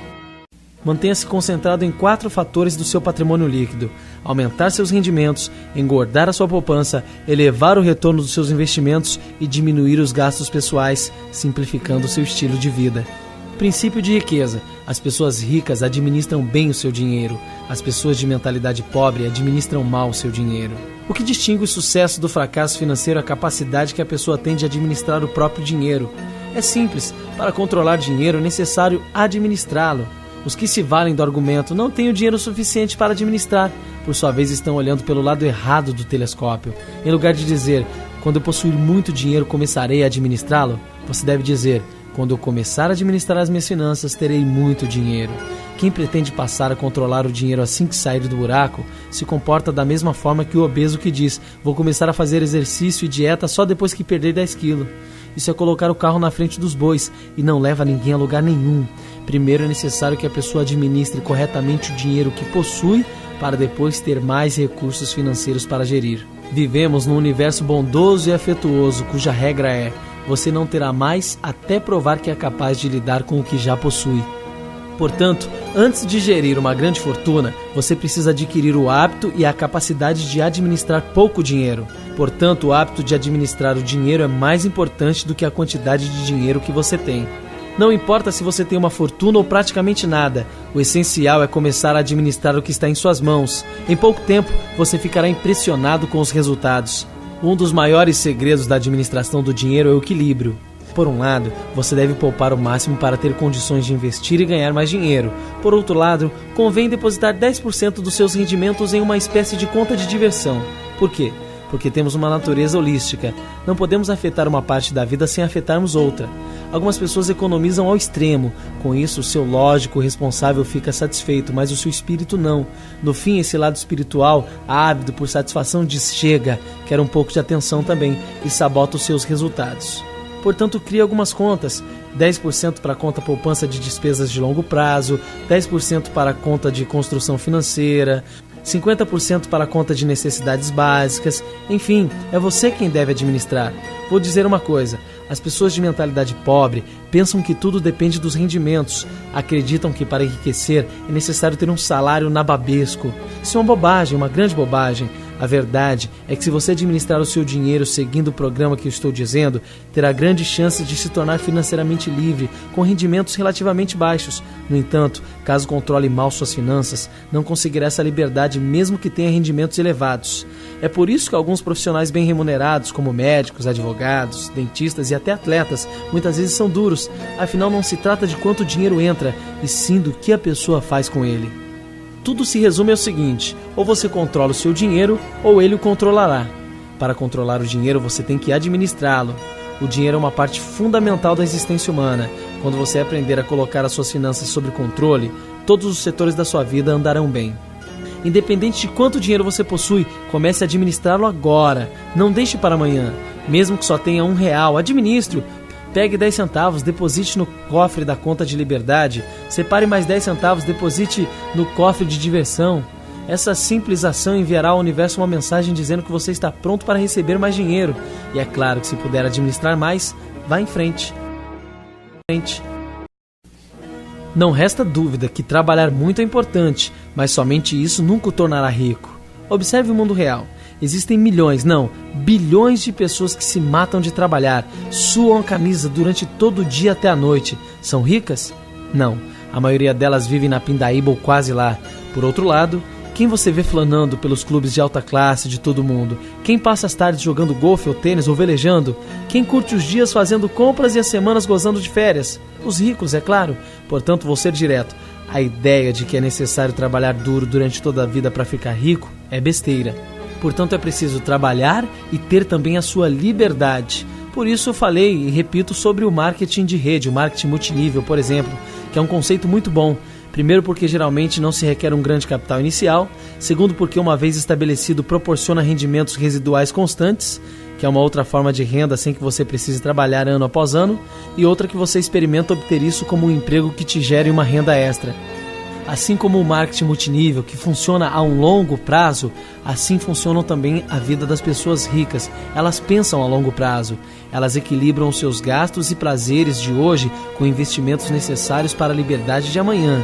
Mantenha-se concentrado em 4 fatores do seu patrimônio líquido: aumentar seus rendimentos, engordar a sua poupança, elevar o retorno dos seus investimentos e diminuir os gastos pessoais, simplificando o seu estilo de vida. Princípio de riqueza: as pessoas ricas administram bem o seu dinheiro, as pessoas de mentalidade pobre administram mal o seu dinheiro. O que distingue o sucesso do fracasso financeiro é a capacidade que a pessoa tem de administrar o próprio dinheiro. É simples: para controlar dinheiro é necessário administrá-lo. Os que se valem do argumento não têm o dinheiro suficiente para administrar, por sua vez estão olhando pelo lado errado do telescópio. Em lugar de dizer, quando eu possuir muito dinheiro começarei a administrá-lo, você deve dizer, quando eu começar a administrar as minhas finanças terei muito dinheiro. Quem pretende passar a controlar o dinheiro assim que sair do buraco, se comporta da mesma forma que o obeso que diz, vou começar a fazer exercício e dieta só depois que perder 10 quilos. Isso é colocar o carro na frente dos bois e não leva ninguém a lugar nenhum. Primeiro é necessário que a pessoa administre corretamente o dinheiro que possui para depois ter mais recursos financeiros para gerir. Vivemos num universo bondoso e afetuoso, cuja regra é: você não terá mais até provar que é capaz de lidar com o que já possui. Portanto, antes de gerir uma grande fortuna, você precisa adquirir o hábito e a capacidade de administrar pouco dinheiro. Portanto, o hábito de administrar o dinheiro é mais importante do que a quantidade de dinheiro que você tem. Não importa se você tem uma fortuna ou praticamente nada, o essencial é começar a administrar o que está em suas mãos. Em pouco tempo, você ficará impressionado com os resultados. Um dos maiores segredos da administração do dinheiro é o equilíbrio. Por um lado, você deve poupar o máximo para ter condições de investir e ganhar mais dinheiro. Por outro lado, convém depositar 10% dos seus rendimentos em uma espécie de conta de diversão. Por quê? Porque temos uma natureza holística. Não podemos afetar uma parte da vida sem afetarmos outra. Algumas pessoas economizam ao extremo. Com isso, o seu lógico responsável fica satisfeito, mas o seu espírito não. No fim, esse lado espiritual, ávido por satisfação, diz: chega, quer um pouco de atenção também, e sabota os seus resultados. Portanto, crie algumas contas: 10% para a conta poupança de despesas de longo prazo, 10% para a conta de construção financeira, 50% para a conta de necessidades básicas. Enfim, é você quem deve administrar. Vou dizer uma coisa: as pessoas de mentalidade pobre pensam que tudo depende dos rendimentos. Acreditam que para enriquecer é necessário ter um salário nababesco. Isso é uma bobagem, uma grande bobagem. A verdade é que se você administrar o seu dinheiro seguindo o programa que eu estou dizendo, terá grandes chances de se tornar financeiramente livre, com rendimentos relativamente baixos. No entanto, caso controle mal suas finanças, não conseguirá essa liberdade mesmo que tenha rendimentos elevados. É por isso que alguns profissionais bem remunerados, como médicos, advogados, dentistas e até atletas, muitas vezes são duros. Afinal, não se trata de quanto dinheiro entra, e sim do que a pessoa faz com ele. Tudo se resume ao seguinte: ou você controla o seu dinheiro, ou ele o controlará. Para controlar o dinheiro, você tem que administrá-lo. O dinheiro é uma parte fundamental da existência humana. Quando você aprender a colocar as suas finanças sob controle, todos os setores da sua vida andarão bem. Independente de quanto dinheiro você possui, comece a administrá-lo agora. Não deixe para amanhã. Mesmo que só tenha R$1, administre-o. Pegue 10 centavos, deposite no cofre da conta de liberdade. Separe mais 10 centavos, deposite no cofre de diversão. Essa simples ação enviará ao universo uma mensagem dizendo que você está pronto para receber mais dinheiro. E é claro que se puder administrar mais, vá em frente. Não resta dúvida que trabalhar muito é importante, mas somente isso nunca o tornará rico. Observe o mundo real. Existem milhões, não, bilhões de pessoas que se matam de trabalhar, suam a camisa durante todo o dia até a noite. São ricas? Não, a maioria delas vive na pindaíba ou quase lá. Por outro lado, quem você vê flanando pelos clubes de alta classe de todo mundo? Quem passa as tardes jogando golfe ou tênis ou velejando? Quem curte os dias fazendo compras e as semanas gozando de férias? Os ricos, é claro. Portanto, vou ser direto. A ideia de que é necessário trabalhar duro durante toda a vida para ficar rico é besteira. Portanto, é preciso trabalhar e ter também a sua liberdade. Por isso eu falei e repito sobre o marketing de rede, o marketing multinível, por exemplo, que é um conceito muito bom. Primeiro, porque geralmente não se requer um grande capital inicial. Segundo, porque uma vez estabelecido proporciona rendimentos residuais constantes, que é uma outra forma de renda sem que você precise trabalhar ano após ano. E outra que você experimenta obter isso como um emprego que te gere uma renda extra. Assim como o marketing multinível, que funciona a um longo prazo, assim funcionam também a vida das pessoas ricas. Elas pensam a longo prazo. Elas equilibram os seus gastos e prazeres de hoje com investimentos necessários para a liberdade de amanhã.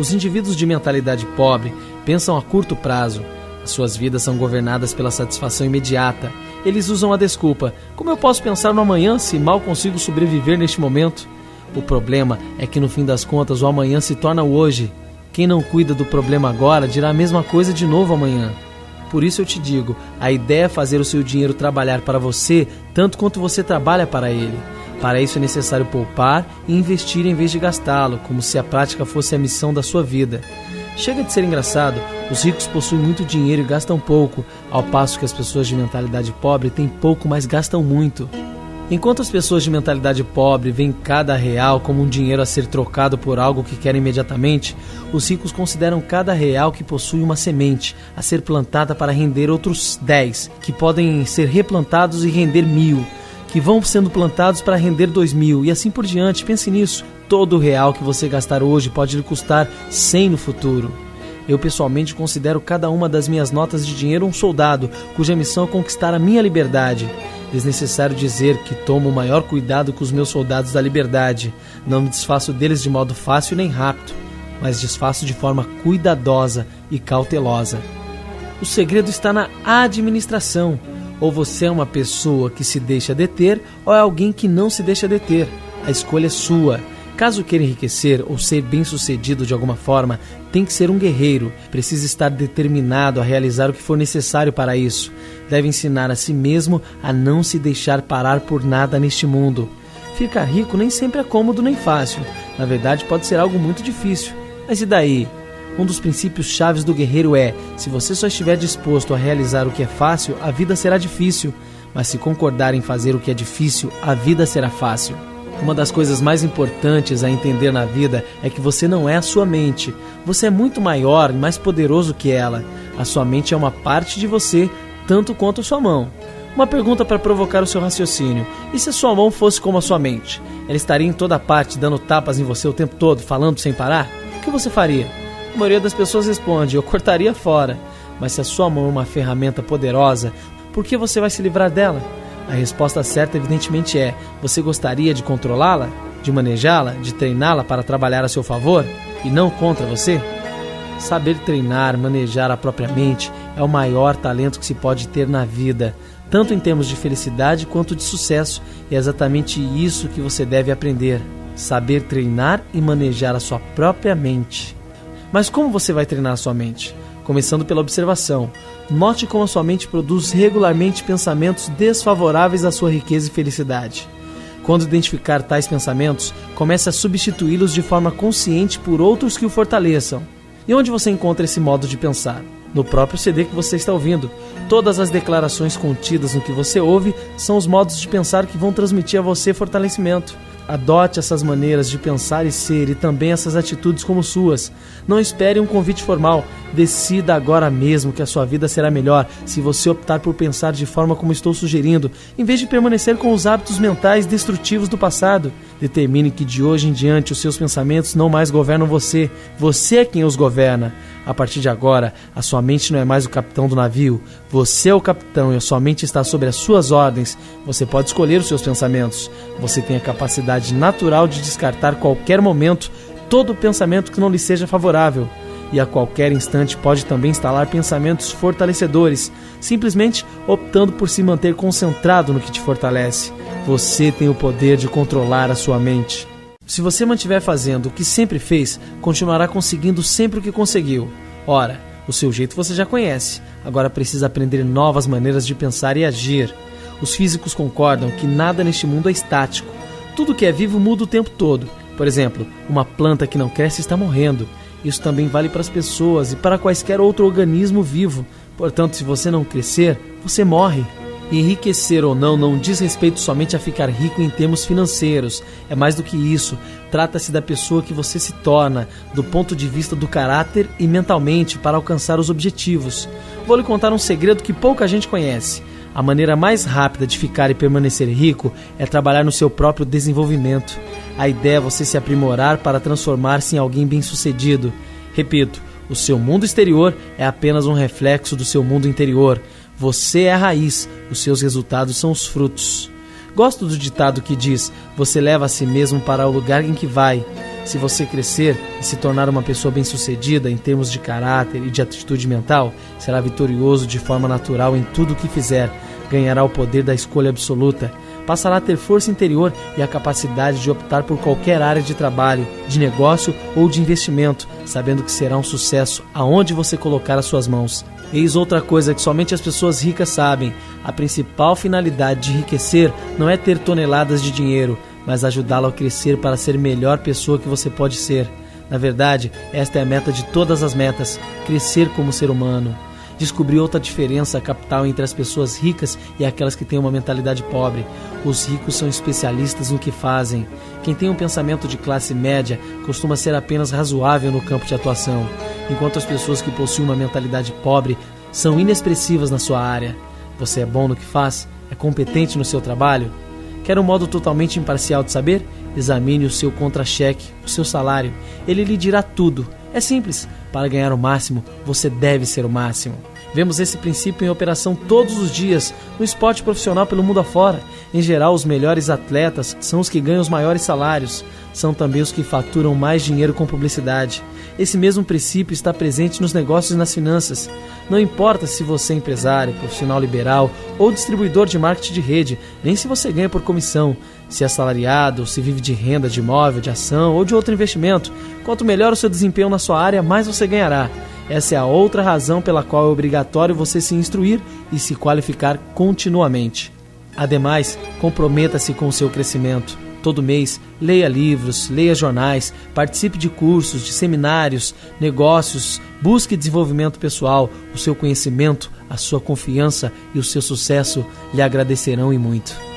Os indivíduos de mentalidade pobre pensam a curto prazo. As suas vidas são governadas pela satisfação imediata. Eles usam a desculpa: como eu posso pensar no amanhã se mal consigo sobreviver neste momento? O problema é que no fim das contas o amanhã se torna o hoje. Quem não cuida do problema agora dirá a mesma coisa de novo amanhã. Por isso eu te digo, a ideia é fazer o seu dinheiro trabalhar para você tanto quanto você trabalha para ele. Para isso é necessário poupar e investir em vez de gastá-lo, como se a prática fosse a missão da sua vida. Chega de ser engraçado, os ricos possuem muito dinheiro e gastam pouco, ao passo que as pessoas de mentalidade pobre têm pouco, mas gastam muito. Enquanto as pessoas de mentalidade pobre veem cada real como um dinheiro a ser trocado por algo que querem imediatamente, os ricos consideram cada real que possui uma semente a ser plantada para render outros 10, que podem ser replantados e render 1.000, que vão sendo plantados para render 2.000 e assim por diante. Pense nisso. todo real que você gastar hoje pode lhe custar 100 no futuro. Eu pessoalmente considero cada uma das minhas notas de dinheiro um soldado, cuja missão é conquistar a minha liberdade. É desnecessário dizer que tomo o maior cuidado com os meus soldados da liberdade. Não me desfaço deles de modo fácil nem rápido, mas desfaço de forma cuidadosa e cautelosa. O segredo está na administração. Ou você é uma pessoa que se deixa deter, ou é alguém que não se deixa deter. A escolha é sua. Caso queira enriquecer ou ser bem-sucedido de alguma forma, tem que ser um guerreiro. Precisa estar determinado a realizar o que for necessário para isso. Deve ensinar a si mesmo a não se deixar parar por nada neste mundo. Ficar rico nem sempre é cômodo nem fácil. Na verdade, pode ser algo muito difícil. Mas e daí? Um dos princípios chaves do guerreiro é: se você só estiver disposto a realizar o que é fácil, a vida será difícil. Mas se concordar em fazer o que é difícil, a vida será fácil. Uma das coisas mais importantes a entender na vida é que você não é a sua mente. Você é muito maior e mais poderoso que ela. A sua mente é uma parte de você, tanto quanto a sua mão. Uma pergunta para provocar o seu raciocínio: e se a sua mão fosse como a sua mente? Ela estaria em toda parte, dando tapas em você o tempo todo, falando sem parar? O que você faria? A maioria das pessoas responde: eu cortaria fora. Mas se a sua mão é uma ferramenta poderosa, por que você vai se livrar dela? A resposta certa evidentemente é: você gostaria de controlá-la? De manejá-la? De treiná-la para trabalhar a seu favor? E não contra você? Saber treinar, manejar a própria mente é o maior talento que se pode ter na vida, tanto em termos de felicidade quanto de sucesso. E é exatamente isso que você deve aprender: saber treinar e manejar a sua própria mente. Mas como você vai treinar a sua mente? Começando pela observação. Note como a sua mente produz regularmente pensamentos desfavoráveis à sua riqueza e felicidade. Quando identificar tais pensamentos, comece a substituí-los de forma consciente por outros que o fortaleçam. E onde você encontra esse modo de pensar? No próprio CD que você está ouvindo. Todas as declarações contidas no que você ouve são os modos de pensar que vão transmitir a você fortalecimento. Adote essas maneiras de pensar e ser, e também essas atitudes como suas. Não espere um convite formal. Decida agora mesmo que a sua vida será melhor se você optar por pensar de forma como estou sugerindo, em vez de permanecer com os hábitos mentais destrutivos do passado. Determine que de hoje em diante os seus pensamentos não mais governam você. Você é quem os governa. A partir de agora, a sua mente não é mais o capitão do navio. Você é o capitão e a sua mente está sob as suas ordens. Você pode escolher os seus pensamentos. Você tem a capacidade natural de descartar qualquer momento todo pensamento que não lhe seja favorável. E a qualquer instante pode também instalar pensamentos fortalecedores, simplesmente optando por se manter concentrado no que te fortalece. Você tem o poder de controlar a sua mente. Se você mantiver fazendo o que sempre fez, continuará conseguindo sempre o que conseguiu. Ora, o seu jeito você já conhece. Agora precisa aprender novas maneiras de pensar e agir. Os físicos concordam que nada neste mundo é estático. Tudo que é vivo muda o tempo todo. Por exemplo, uma planta que não cresce está morrendo. Isso também vale para as pessoas e para quaisquer outro organismo vivo. Portanto, se você não crescer, você morre. Enriquecer ou não diz respeito somente a ficar rico em termos financeiros. É mais do que isso. Trata-se da pessoa que você se torna, do ponto de vista do caráter e mentalmente, para alcançar os objetivos. Vou lhe contar um segredo que pouca gente conhece. A maneira mais rápida de ficar e permanecer rico é trabalhar no seu próprio desenvolvimento. A ideia é você se aprimorar para transformar-se em alguém bem-sucedido. Repito, o seu mundo exterior é apenas um reflexo do seu mundo interior. Você é a raiz, os seus resultados são os frutos. Gosto do ditado que diz: você leva a si mesmo para o lugar em que vai. Se você crescer e se tornar uma pessoa bem-sucedida em termos de caráter e de atitude mental, será vitorioso de forma natural em tudo o que fizer. Ganhará o poder da escolha absoluta. Passará a ter força interior e a capacidade de optar por qualquer área de trabalho, de negócio ou de investimento, sabendo que será um sucesso aonde você colocar as suas mãos. Eis outra coisa que somente as pessoas ricas sabem: a principal finalidade de enriquecer não é ter toneladas de dinheiro, mas ajudá-lo a crescer para ser a melhor pessoa que você pode ser. Na verdade, esta é a meta de todas as metas: crescer como ser humano. Descobri outra diferença capital entre as pessoas ricas e aquelas que têm uma mentalidade pobre. Os ricos são especialistas no que fazem. Quem tem um pensamento de classe média costuma ser apenas razoável no campo de atuação, enquanto as pessoas que possuem uma mentalidade pobre são inexpressivas na sua área. Você é bom no que faz? É competente no seu trabalho? Quer um modo totalmente imparcial de saber? Examine o seu contra-cheque, o seu salário. Ele lhe dirá tudo. É simples. Para ganhar o máximo, você deve ser o máximo. Vemos esse princípio em operação todos os dias no esporte profissional pelo mundo afora. Em geral, os melhores atletas são os que ganham os maiores salários. São também os que faturam mais dinheiro com publicidade. Esse mesmo princípio está presente nos negócios e nas finanças. Não importa se você é empresário, profissional liberal ou distribuidor de marketing de rede, nem se você ganha por comissão, se é assalariado, se vive de renda de imóvel, de ação ou de outro investimento. Quanto melhor o seu desempenho na sua área, mais você ganhará. Essa é a outra razão pela qual é obrigatório você se instruir e se qualificar continuamente. Ademais, comprometa-se com o seu crescimento. Todo mês, leia livros, leia jornais, participe de cursos, de seminários, negócios, busque desenvolvimento pessoal. O seu conhecimento, a sua confiança e o seu sucesso lhe agradecerão e muito.